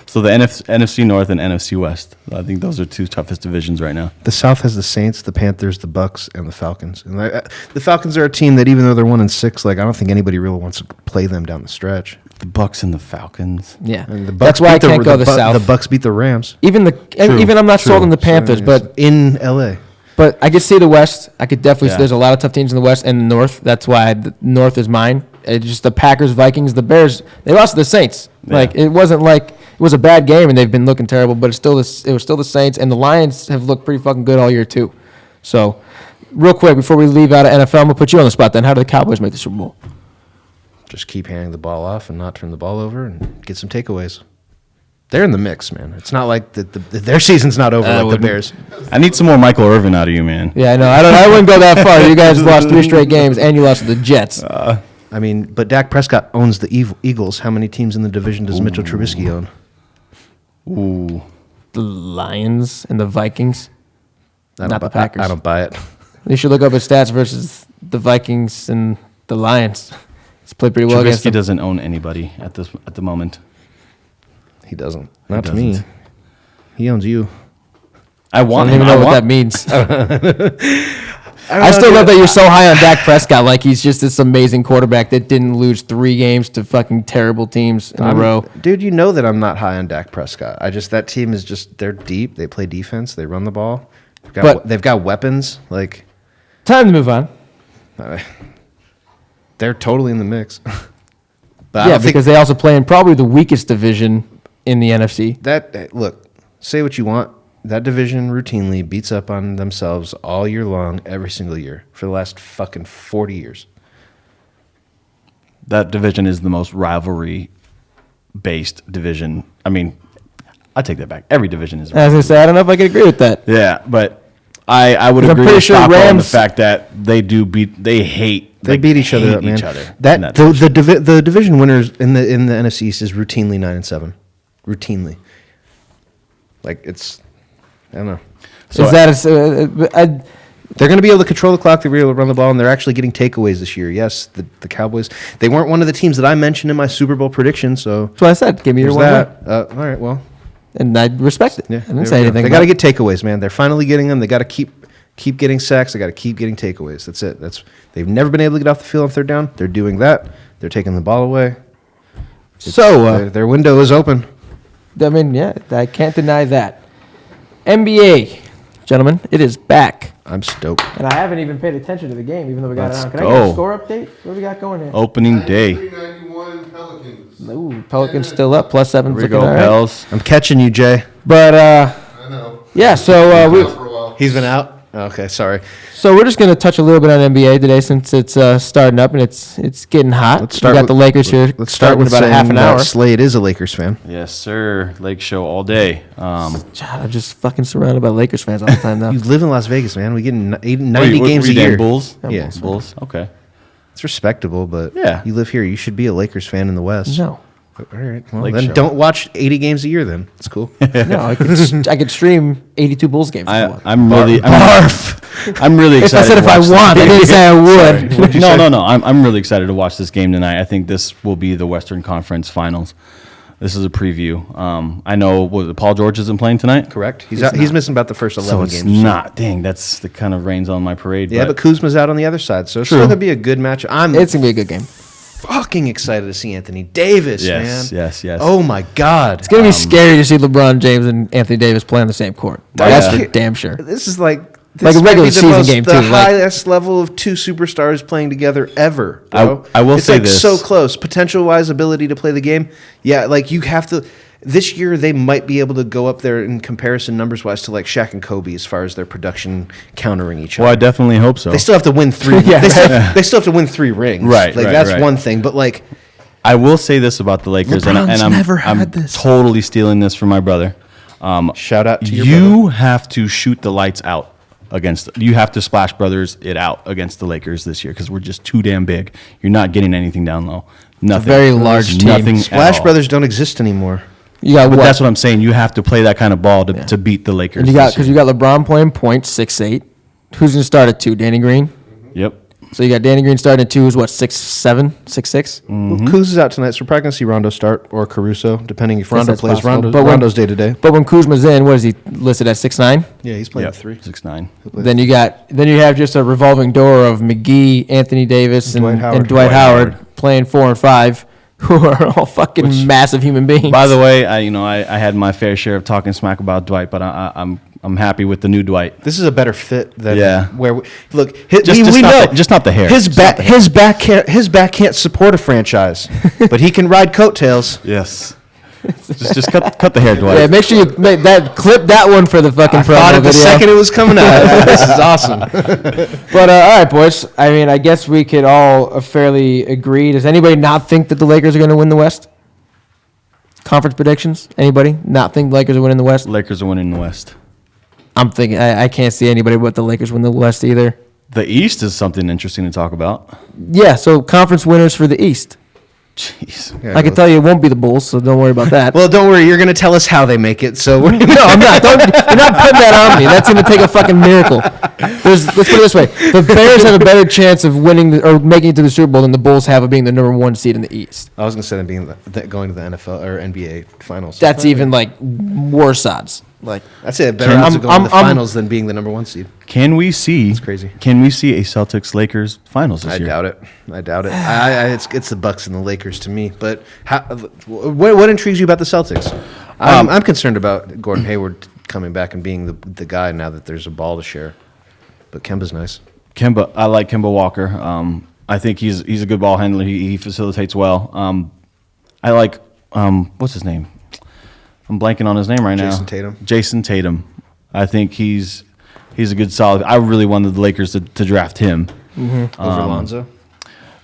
So the NFC North and NFC West. I think those are two toughest divisions right now. The South has the Saints, the Panthers, the Bucks, and the Falcons. And the Falcons are a team that, even though they're 1-6, like I don't think anybody really wants to play them down the stretch. The Bucks and the Falcons. Yeah, And the that's Bucks why I beat can't go the South. The Bucks beat the Rams Even I'm not sold on the Panthers, but in LA. But I could see the West. I could definitely see Yeah. there's a lot of tough teams in the West and the North. That's why the North is mine. It's just the Packers, Vikings, the Bears. They lost to the Saints. Yeah. Like it wasn't like it was a bad game and they've been looking terrible, but it was still the Saints, and the Lions have looked pretty fucking good all year too. So real quick, before we leave out of NFL, I'm going to put you on the spot then. How did the Cowboys make the Super Bowl? Just keep handing the ball off and not turn the ball over and get some takeaways. They're in the mix, man. It's not like their season's not over like the Bears. I need some more Michael Irvin out of you, man. Yeah, I know. I wouldn't go that far. You guys lost 3 straight games, and you lost to the Jets. I mean, but Dak Prescott owns the Eagles. How many teams in the division does Mitchell Trubisky own? Ooh. The Lions and the Vikings. Not the Packers. I don't buy it. You should look up his stats versus the Vikings and the Lions. He's played pretty well against Trubisky them. doesn't own anybody at the moment. He doesn't. Not to me. He owns you. I I want don't him. even know I what want, that means. I still love that you're so high on Dak Prescott. Like he's just this amazing quarterback that didn't lose 3 games to fucking terrible teams in a row. Dude, you know that I'm not high on Dak Prescott. That team is just, they're deep. They play defense. They run the ball. They've got weapons. Like, Time to move on. they're totally in the mix. But Yeah, because they also play in probably the weakest division in the NFC. Look, say what you want. That division routinely beats up on themselves all year long, every single year, for the last fucking 40 years. That division is the most rivalry-based division. I mean, I take that back. Every division is. As I said, I don't know if I can agree with that. Yeah, but I would 'Cause I'm agree pretty with sure Stockwell on the Rams- fact that they Beat each other up, man. The division winners in the NFC East is routinely 9-7, routinely. Like it's, I don't know. So Is that They're going to be able to control the clock. They're able to run the ball, and they're actually getting takeaways this year. Yes, the Cowboys. They weren't one of the teams that I mentioned in my Super Bowl prediction. So that's what I said. Give me your there's one. that. All right, well, And I respect it. yeah. I didn't there say we go. anything. They got to about get takeaways, man. They're finally getting them. They got to keep getting sacks. They got to keep getting takeaways. That's it. They've never been able to get off the field on third down. They're doing that. They're taking the ball away. Their window is open. I mean, yeah, I can't deny that. NBA, gentlemen, it is back. I'm stoked. And I haven't even paid attention to the game, even though we got Let's it on. Can I go. get a score update? What do we got going here? opening day. 93-91 Pelicans. Ooh, Pelicans still up, +7. Here we Looking go, all right. Pels. I'm catching you, Jay. But I know. yeah, so Out for a while. He's been out. Okay, sorry. we're just gonna touch a little bit on NBA today since it's starting up and it's getting hot. Let's start we got with- the Lakers here. Let's start with in about a half an saying that hour. Slade is a Lakers fan. Yes, sir. Lake show all day. God, I'm just fucking surrounded by Lakers fans all the time now. You live in Las Vegas, man. We get 90 Wait, games were a you year. Bulls? Yeah, Bulls. Okay. it's respectable, but Yeah. you live here. You should be a Lakers fan in the West. No, All right. Well, Lake then show. don't watch 80 games a year. Then it's cool. no, I could stream 82 Bulls games. If I want. I'm really If excited. I said to if I watch this want, I game. didn't say I would. No. I'm really excited to watch this game tonight. I think this will be the Western Conference Finals. This is a preview. I know Paul George isn't playing tonight. Correct. He's out, he's missing about the first 11 So it's games. not. Dang, that's the kind of rains on my parade. Yeah, but Kuzma's out on the other side, so it's True. still gonna be a good match. I'm It's gonna be a good game. fucking excited to see Anthony Davis, Yes, man. yes. Oh my God. It's gonna be scary to see LeBron James and Anthony Davis play on the same court. That's Yeah. for damn sure. This is like Like a might regular be the season game, the too, like- highest level of two superstars playing together ever. Bro. I will it's say like this. so close. Potential wise, ability to play the game. Yeah, like you have to. This year they might be able to go up there in comparison numbers wise to like Shaq and Kobe as far as their production countering each other. Well, I definitely hope so. They still have to win 3. Yeah, they still have to win 3 rings. Right, Like right, that's right. one thing. But like I will say this about the Lakers, and LeBron's I'm, never had I'm this. totally stealing this from my brother. shout out to your You brother. have to shoot the lights out against. You have to Splash Brothers it out against the Lakers this year because we're just too damn big. You're not getting anything down low. Nothing. very large team. Nothing. at Splash all. Brothers don't exist anymore. You got But what? that's what I'm saying. You have to play that kind of ball to beat the Lakers. And you got this because year. you got LeBron playing point 6'8". Who's gonna start at 2? Danny Green. Yep. So you got Danny Green starting at 2. Who's what? 6'7", 6'6". Well, Kuz is out tonight, so we're probably going to see Rondo start or Caruso, depending if Rondo that's plays. possible. Rondo's day to day. But when Kuzma's in, what is he listed at 6'9"? Yeah, he's playing Yep. 3. 6'9". Then you have just a revolving door of McGee, Anthony Davis, and Dwight Howard. Dwight Howard playing 4 and 5, who are all fucking massive human beings. By the way, I had my fair share of talking smack about Dwight, but I'm happy with the new Dwight. This is a better fit than Yeah. where we look. Just not the hair. His Just not the hair. back can't support a franchise, but he can ride coattails. Yes. Just cut the hair, Dwight. Yeah, make sure you clip that one for the fucking I thought promo it the video. second it was coming out. This is awesome. But all right, boys. I mean, I guess we could all fairly agree. Does anybody not think that the Lakers are going to win the West? Conference predictions? Anybody not think the Lakers are winning the West? Lakers are winning the West. I'm thinking I can't see anybody but the Lakers win the West either. The East is something interesting to talk about. Yeah, so conference winners for the East. Jeez. Yeah, I can tell you it won't be the Bulls, so don't worry about that. Well, don't worry. You're going to tell us how they make it. So we're No, I'm not. You're not putting that on me. That's going to take a fucking miracle. Let's put it this way: the Bears have a better chance of winning or making it to the Super Bowl than the Bulls have of being the number 1 seed in the East. I was going to say them being going to the NFL or NBA finals. That's even like worse odds. Like That's it. Better odds of going to the finals than being the number 1 seed. Can we see? It's crazy. Can we see a Celtics Lakers finals this I year? doubt it. It's the Bucks and the Lakers to me. But what intrigues you about the Celtics? I'm concerned about Gordon Hayward coming back and being the guy now that there's a ball to share. But Kemba's nice. I like Kemba Walker. I think he's a good ball handler. He facilitates well. I like what's his name? I'm blanking on his name right now. Jason Tatum. Jason Tatum. I think he's a good solid. I really wanted the Lakers to draft him Over Lonzo.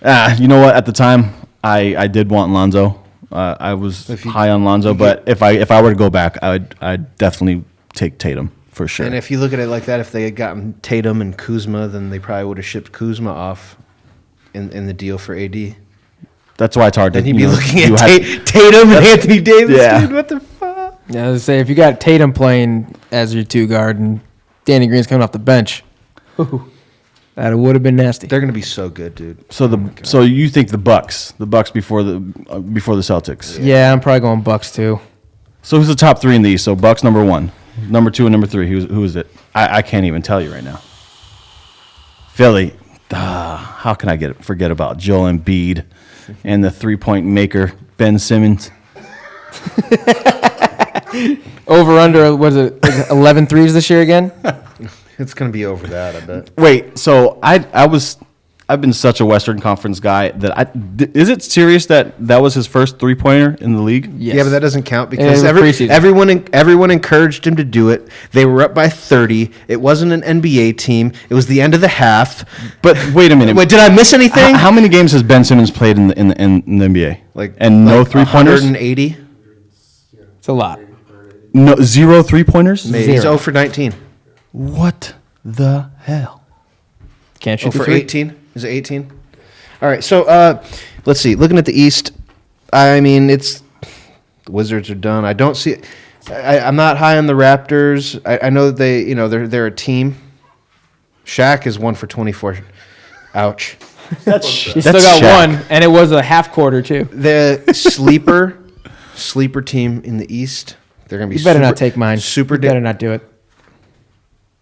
You know what? At the time, I did want Lonzo. I was high on Lonzo, but if I were to go back, I'd definitely take Tatum for sure. And if you look at it like that, if they had gotten Tatum and Kuzma, then they probably would have shipped Kuzma off in the deal for AD. That's why it's hard to. Then you'd be looking at Tatum and Anthony Davis. Yeah. Dude, what the fuck? yeah, I was say if you got Tatum playing as your 2 guard and Danny Green's coming off the bench, that would have been nasty. They're gonna be so good, dude. So you think the Bucks before the Celtics? Yeah, I'm probably going Bucks too. So who's the top 3 in the East? So Bucks number 1, number 2, and number 3. Who is it? I can't even tell you right now. Philly. How can I forget about Joel Embiid and the 3-point maker Ben Simmons? Over under was it 11 threes this year again? It's gonna be over that, I bet. Wait, so I've been such a Western Conference guy that is it serious that was his first 3-pointer in the league? Yes. Yeah, but that doesn't count because And it was preseason. everyone encouraged him to do it. They were up by 30. It wasn't an NBA team. It was the end of the half. But wait a minute. Wait, did I miss anything? How many games has Ben Simmons played in the NBA? No 3-pointers? 180. It's a lot. No 0 3-pointers? Maybe. He's 0 Zero. for 19. What the hell? Can't shoot 0 the for three. 18. Is it 18? All right. So let's see. Looking at the East, I mean, the Wizards are done. I don't see. I'm not high on the Raptors. I know that they're a team. Shaq is 1 for 24. Ouch. He still got Shaq. 1, and it was a half quarter too. The sleeper team in the East. They're gonna be. You better not take mine. Super. You better not do it.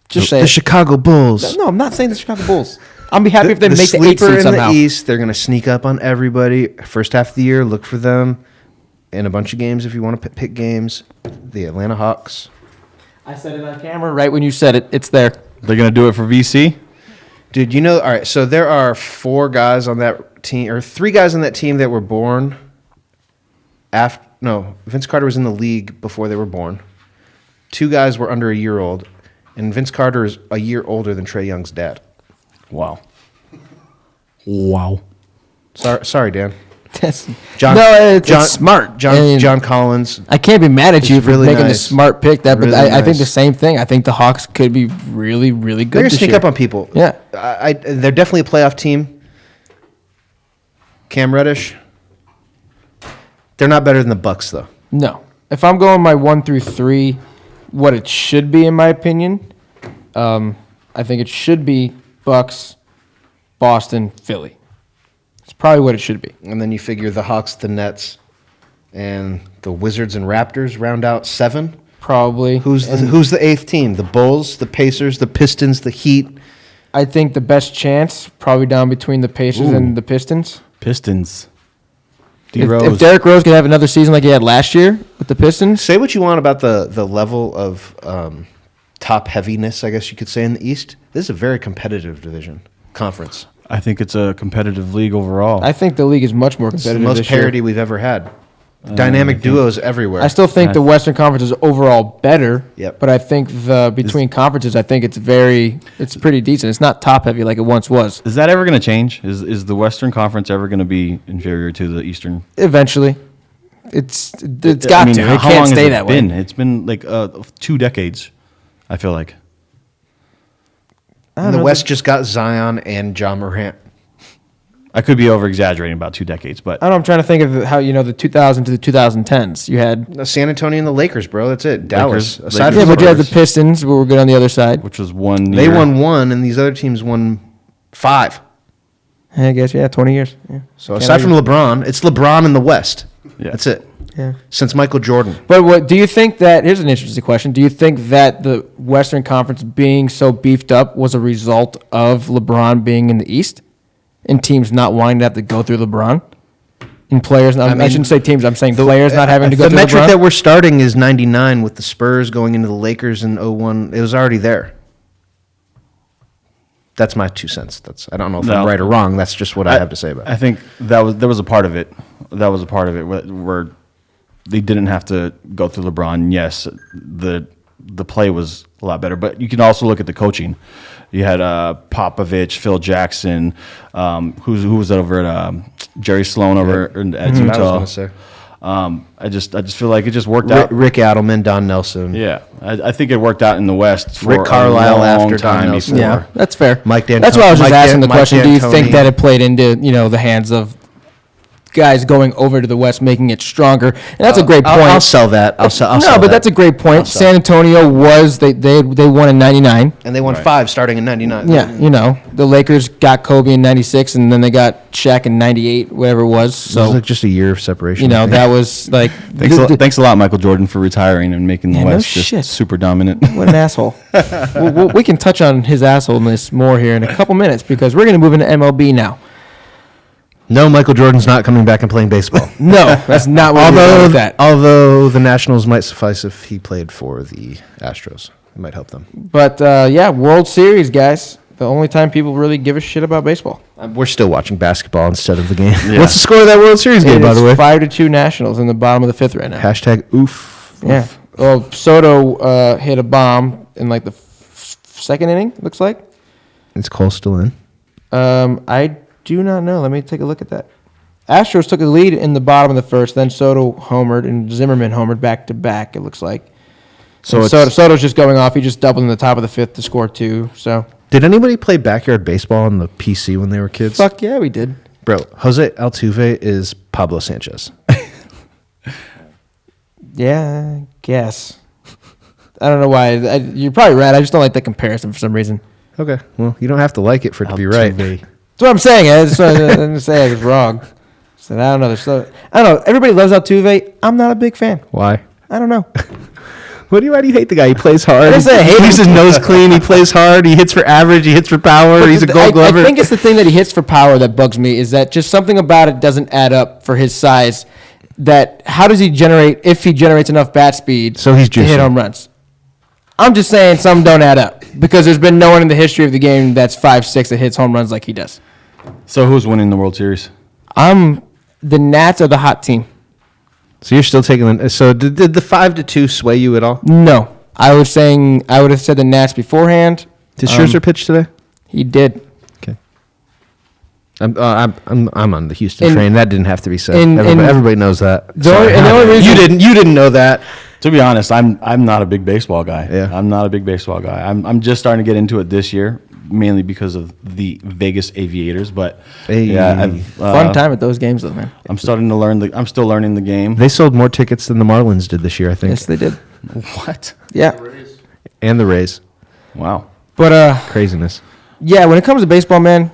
Just say the it. Chicago Bulls. No, I'm not saying the Chicago Bulls. I'll be happy if they The make the 8 sleeper seed in somehow. the East. They're gonna sneak up on everybody. First half of the year, look for them in a bunch of games if you want to pick games. The Atlanta Hawks. I said it on camera right when you said it. It's there. They're going to do it for VC? Dude, all right, so there are 4 guys on that team, or 3 guys on that team that were born after, no, Vince Carter was in the league before they were born. 2 guys were under a year old, and Vince Carter is a year older than Trae Young's dad. Wow. Wow. Sorry, Dan. That's, John, it's smart. John Collins. I can't be mad at you He's for really making the nice. smart pick. But Really I think nice. the same thing. I think the Hawks could be really, really good They're gonna this sneak year. up on people. Yeah. They're definitely a playoff team. Cam Reddish. They're not better than the Bucks, though. No. If I'm going my 1 through 3, what it should be, in my opinion, I think it should be Bucks, Boston, Philly. It's probably what it should be. And then you figure the Hawks, the Nets, and the Wizards and Raptors round out 7. Probably. Who's the 8th team? The Bulls, the Pacers, the Pistons, the Heat. I think the best chance, probably down between the Pacers and the Pistons. Pistons. If Derrick Rose could have another season like he had last year with the Pistons, Say what you want about the level of top heaviness, I guess you could say, in the East. This is a very competitive conference. I think it's a competitive league overall. I think the league is much more It's the competitive most this year. parity we've ever had. Dynamic duos everywhere. I still think the Western Conference is overall better. Yep. But I think between conferences, I think it's pretty decent. It's not top heavy like it once was. Is that ever going to change? Is the Western Conference ever going to be inferior to the Eastern? Eventually, it's got I mean, to. It how can't long stay has it that been? way. It's been like 2 decades, I feel like. And the West just got Zion and John Morant. I could be over-exaggerating about 2 decades, but I don't know. I'm trying to think of how the 2000 to the 2010s. You had San Antonio and the Lakers, bro. That's it. Dallas. Lakers. Aside Yeah, from but you had the Spurs. Pistons, who were good on the other side. which was one They year. won 1, and these other teams won 5. I guess 20 years. Yeah. So aside from LeBron, it's LeBron in the West. Yeah. That's it. Yeah. Since Michael Jordan. But what do you think that? Here's an interesting question. Do you think that the Western Conference being so beefed up was a result of LeBron being in the East, and teams not wanting to have to go through LeBron, and players? I shouldn't say teams. I'm saying players not having to go The through metric LeBron. that we're starting is 99 with the Spurs going into the Lakers in 01. It was already there. That's my 2 cents. I don't know if I'm No. right or wrong. That's just what I have to say about it. I think there was a part of it. That was a part of it where they didn't have to go through LeBron. Yes, the play was a lot better, but you can also look at the coaching. You had Popovich, Phil Jackson, who was over at Jerry Sloan over at That's what I was Utah. going to say. I just feel like it just worked out. Rick Adelman, Don Nelson. Yeah, I think it worked out in the West for Rick Carlisle a long after Don time Nelson. before. Yeah, that's fair. Mike D'Antoni- That's why I was just Mike asking the Mike question. Do you think D'Antoni. that it played into the hands of guys going over to the West, making it stronger? And that's a great point. I'll sell that. I'll sell no, but that. that's a great point. sell San Antonio was they won in '99. And they won 5 starting in 99. Yeah, the Lakers got Kobe in '96, and then they got Shaq in '98, whatever it was. So it was So like just a year of separation. I think. that was like Thanks a lot, Michael Jordan, for retiring and making the Yeah, no West just shit. super dominant. What an asshole. We can touch on his assholeness more here in a couple minutes because we're going to move into MLB now. No, Michael Jordan's not coming back and playing baseball. No, that's not what we're doing with that. Although the Nationals might suffice if he played for the Astros. It might help them. But, World Series, guys. The only time people really give a shit about baseball. We're still watching basketball instead of the game. Yeah. What's the score of that World Series game, by the way? 5-2 Nationals in the bottom of the 5th right now. Hashtag oof. Yeah. Well, Soto hit a bomb in like the second inning, looks like. Is Cole still in? I do not know. Let me take a look at that. Astros took a lead in the bottom of the first, then Soto homered and Zimmerman homered back to back, it looks like. So So Soto's just going off. He just doubled in the top of the 5th to score 2. So, Did anybody play backyard baseball on the PC when they were kids? fuck yeah, we did. Bro, Jose Altuve is Pablo Sanchez. Yeah, I guess. I don't know why. You're probably right. I just don't like the comparison for some reason. Okay. Well, you don't have to like it for it to be right. Altuve. That's what I'm saying. I just didn't say I was wrong. So I don't know. I don't know. Everybody loves Altuve. I'm not a big fan. Why? I don't know. Why do you hate the guy? He plays hard. didn't say I hate He keeps him. his nose clean. He plays hard. He hits for average. He hits for power. He's a gold glover. I think it's the thing that he hits for power that bugs me is that just something about it doesn't add up for his size. That how does he generate if he generates enough bat speed So he's to hit juicing. home runs? I'm just saying some don't add up because there's been no one in the history of the game that's 5'6" that hits home runs like he does. So who's winning the World Series? The Nats are the hot team. So you're still taking. So did the 5-2 sway you at all? No, I would have said the Nats beforehand. Did Scherzer pitch today? He did. Okay. I'm on the Houston And- train. That didn't have to be said. and- Everybody knows that. The only reason- You didn't know that. To be honest, I'm not a big baseball guy. Yeah. I'm not a big baseball guy. I'm just starting to get into it this year, mainly because of the Vegas Aviators. But Hey. yeah, I've, Fun time at those games though, man. I'm starting to learn. I'm still learning the game. They sold more tickets than the Marlins did this year, I think, Yes, they did. What? Yeah, Rays. and the Rays. Wow. but Craziness. yeah, when it comes to baseball, man,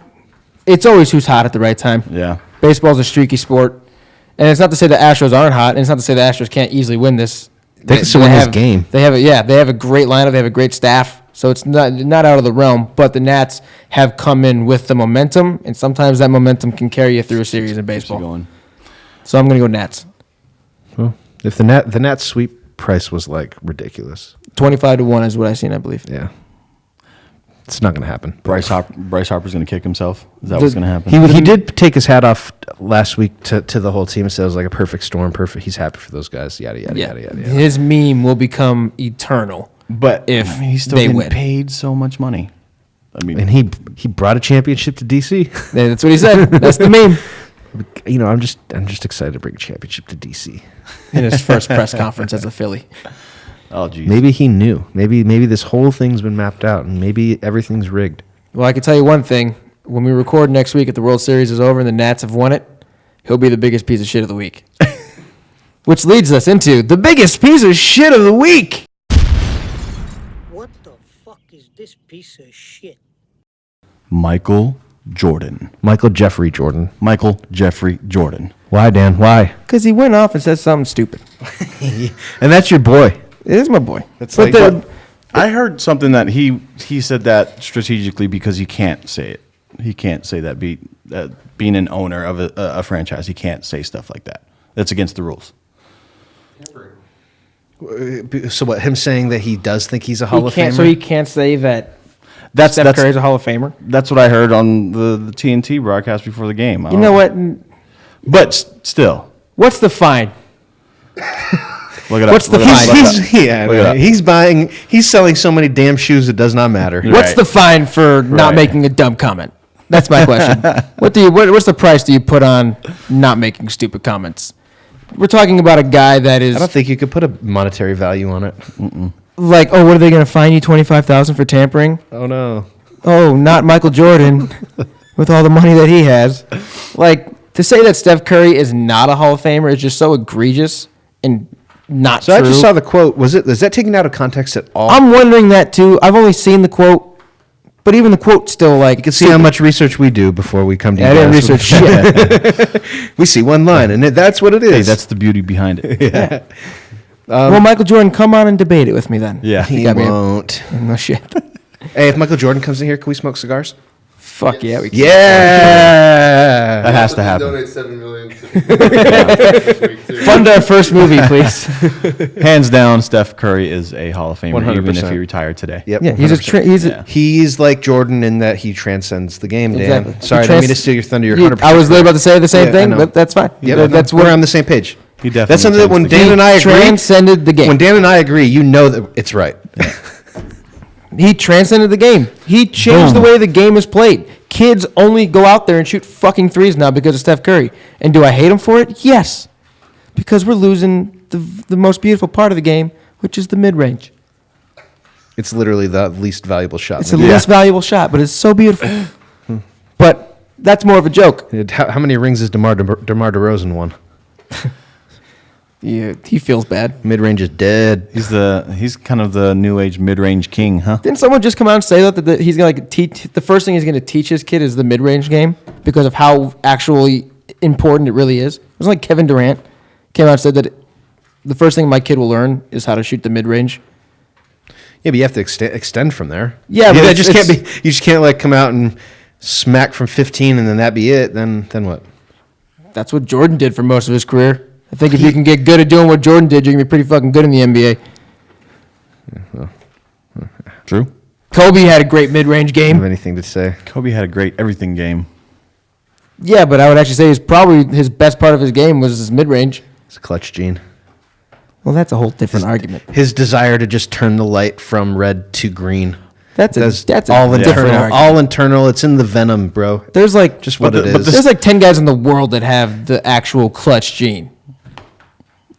it's always who's hot at the right time. Yeah. Baseball's a streaky sport, and it's not to say the Astros aren't hot, and it's not to say the Astros can't easily win this. They can still win this game. They have a great lineup. They have a great staff, so it's not out of the realm. But the Nats have come in with the momentum, and sometimes that momentum can carry you through a series in Keeps you baseball. going. So I'm gonna go Nats. Well, if the Nats sweep price was like ridiculous. 25-1 is what I've seen, I believe. Yeah. It's not going to happen. Bryce Harper's going to kick himself. Is that what's going to happen? He did take his hat off last week to the whole team and said it was like a perfect storm. Perfect. He's happy for those guys. Yada yada Yeah. yada yada. His meme will become eternal. But if he's still they getting win. paid so much money. I mean, And he brought a championship to DC. That's what he said. That's the meme. You know, I'm just excited to bring a championship to DC. In his first press conference as a Philly. oh geez. Maybe he knew. Maybe this whole thing's been mapped out, and maybe everything's rigged. Well, I can tell you one thing. When we record next week, if the World Series is over and the Nats have won it, he'll be the biggest piece of shit of the week. Which leads us into the biggest piece of shit of the week. What the fuck is this piece of shit? Michael Jordan. Michael Jeffrey Jordan. Michael Jeffrey Jordan. Why, Dan? Why? Because he went off and said something stupid. And that's your boy. It is my boy. That's But like- I heard something that he said that strategically because he can't say it. He can't say that being an owner of a franchise, he can't say stuff like that. That's against the rules. So what? Him saying that he does think he's a Hall of Famer. So he can't say that That's Steph Curry's a Hall of Famer. That's what I heard on the TNT broadcast before the game. You know what? But still, What's the fine? look it up. What's the Look it up. fine? Look it up. Look it up. He's selling so many damn shoes it does not matter. Right. What's the fine for not Right. making a dumb comment? That's my question. What's the price do you put on not making stupid comments? We're talking about a guy that is I don't think you could put a monetary value on it. like, oh, what are they going to fine you $25,000 for tampering? Oh no. Oh, not Michael Jordan with all the money that he has. Like, to say that Steph Curry is not a Hall of Famer is just so egregious and not So true. I just saw the quote. Is that taken out of context at all? I'm wondering that too. I've only seen the quote, but even the quote's still like. You can see how much research we do before we come to I you didn't guys. research shit. We see one line, and that's what it is. Hey, that's the beauty behind it. Well, Michael Jordan, come on and debate it with me then. Yeah. he got me. won't. No shit. Hey, if Michael Jordan comes in here, can we smoke cigars? Fuck yeah, we can. Yeah. That has to happen. Donate $7 million this week, too. Fund our first movie, please. Hands down, Steph Curry is a Hall of Famer, even if 100%. he retired today. Yep. Yeah, he's 100%. Yeah. He's like Jordan in that he transcends the game, Dan. Exactly. Sorry, I He didn't mean to trans- steal your thunder. You're You- 100%. I was literally about to say the same Yeah, I thing, know. but that's fine. Yep, That's we're what on the same page. He definitely That's something that when transcends the Dan and I agree, transcended the game. when Dan and I agree, you know that it's right. He transcended the game. He changed the way the game is played. Kids only go out there and shoot fucking threes now because of Steph Curry. And do I hate him for it? Yes. Because we're losing the most beautiful part of the game, which is the mid-range. It's literally the least valuable shot. It's the least valuable shot, but it's so beautiful. But that's more of a joke. How many rings has DeMar DeRozan won? Yeah, he feels bad. Mid-range is dead. He's kind of the new age mid range king, huh? Didn't someone just come out and say that he's gonna teach the first thing he's gonna teach his kid is the mid-range game because of how actually important it really is? It was like Kevin Durant came out and said that the first thing my kid will learn is how to shoot the mid-range. Yeah, but you have to extend from there. Yeah, but that it's- just can't be. You just can't like come out and smack from 15 and then that be it. Then what? That's what Jordan did for most of his career. I think if you can get good at doing what Jordan did, you're gonna be pretty fucking good in the NBA. True. Kobe had a great mid-range I have game. anything to say? Kobe had a great everything game. Yeah, but I would actually say his best part of his game was his mid-range. It's a clutch gene. Well, that's a whole different argument. His desire to just turn the light from red to green. That's a all different internal. argument. All internal. It's in the venom, bro. There's like Just what it is. There's like 10 guys in the world that have the actual clutch gene.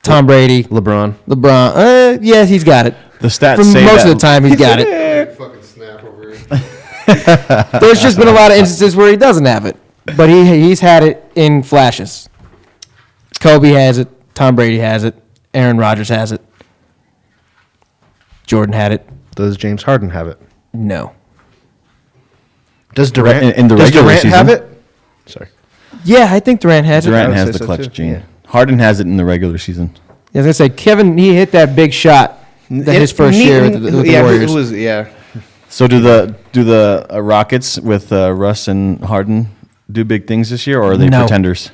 Tom Brady, LeBron. yeah, he's got it. The stats For say most that of the time, he's got it. Fucking snap over here. There's just been a lot of instances where he doesn't have it, but he's had it in flashes. Kobe has it. Tom Brady has it. Aaron Rodgers has it. Jordan had it. Does James Harden have it? No. Does Durant? In the does regular Durant have season? it? Sorry. Yeah, I think Durant has Durant would has say the so, clutch too. gene. Yeah. Harden has it in the regular season. Yeah, I was gonna say Kevin. He hit that big shot his first year with the Warriors. Yeah. So do the Rockets with Russ and Harden do big things this year, or are they No. pretenders?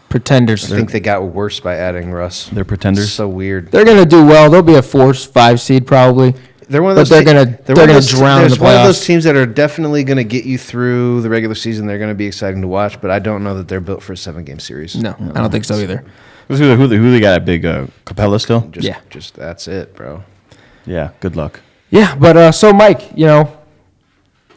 Pretenders. I think they got worse by adding Russ. They're pretenders. So weird. They're gonna do well. They'll be a 4-5 seed probably. They're one of But those. they're gonna drown in There's the one of those playoffs. teams that are definitely going to get you through the regular season. They're going to be exciting to watch, but I don't know that they're built for a 7-game series. No, I don't think so either. Who they got at big Capella still? Just that's it, bro. Yeah, good luck. Yeah, but so Mike,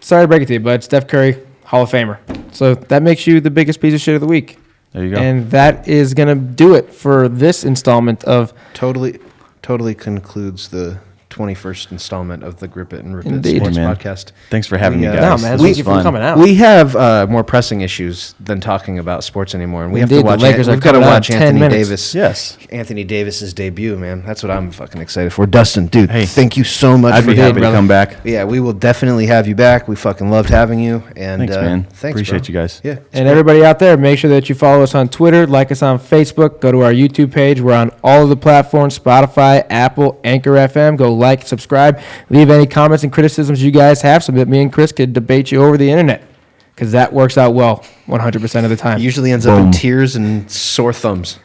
sorry to break it to you, but Steph Curry, Hall of Famer. So that makes you the biggest piece of shit of the week. There you go. And that is going to do it for this installment of Totally concludes the 21st installment of the Grip It and Rip It Indeed. Sports Hey, man. podcast. Thanks for having me, guys. No, man, This thank was you for fun. coming out. We have more pressing issues than talking about sports anymore, and we have Indeed, to the watch. Lakers are We've got to coming out watch in 10 Anthony minutes. Davis. Yes. Anthony Davis's debut, man. That's what I'm fucking excited for. Dustin, dude, Hey, thank you so much. I'd for be happy to brother. come back. Yeah, we will definitely have you back. We fucking loved having you. And Thanks, man. Thanks, Appreciate bro. you guys. Yeah. And everybody out there, make sure that you follow us on Twitter, like us on Facebook, go to our YouTube page. We're on all of the platforms, Spotify, Apple, Anchor FM. Go like, subscribe, leave any comments and criticisms you guys have so that me and Chris could debate you over the internet, because that works out well 100% of the time. Usually ends up in tears and sore thumbs.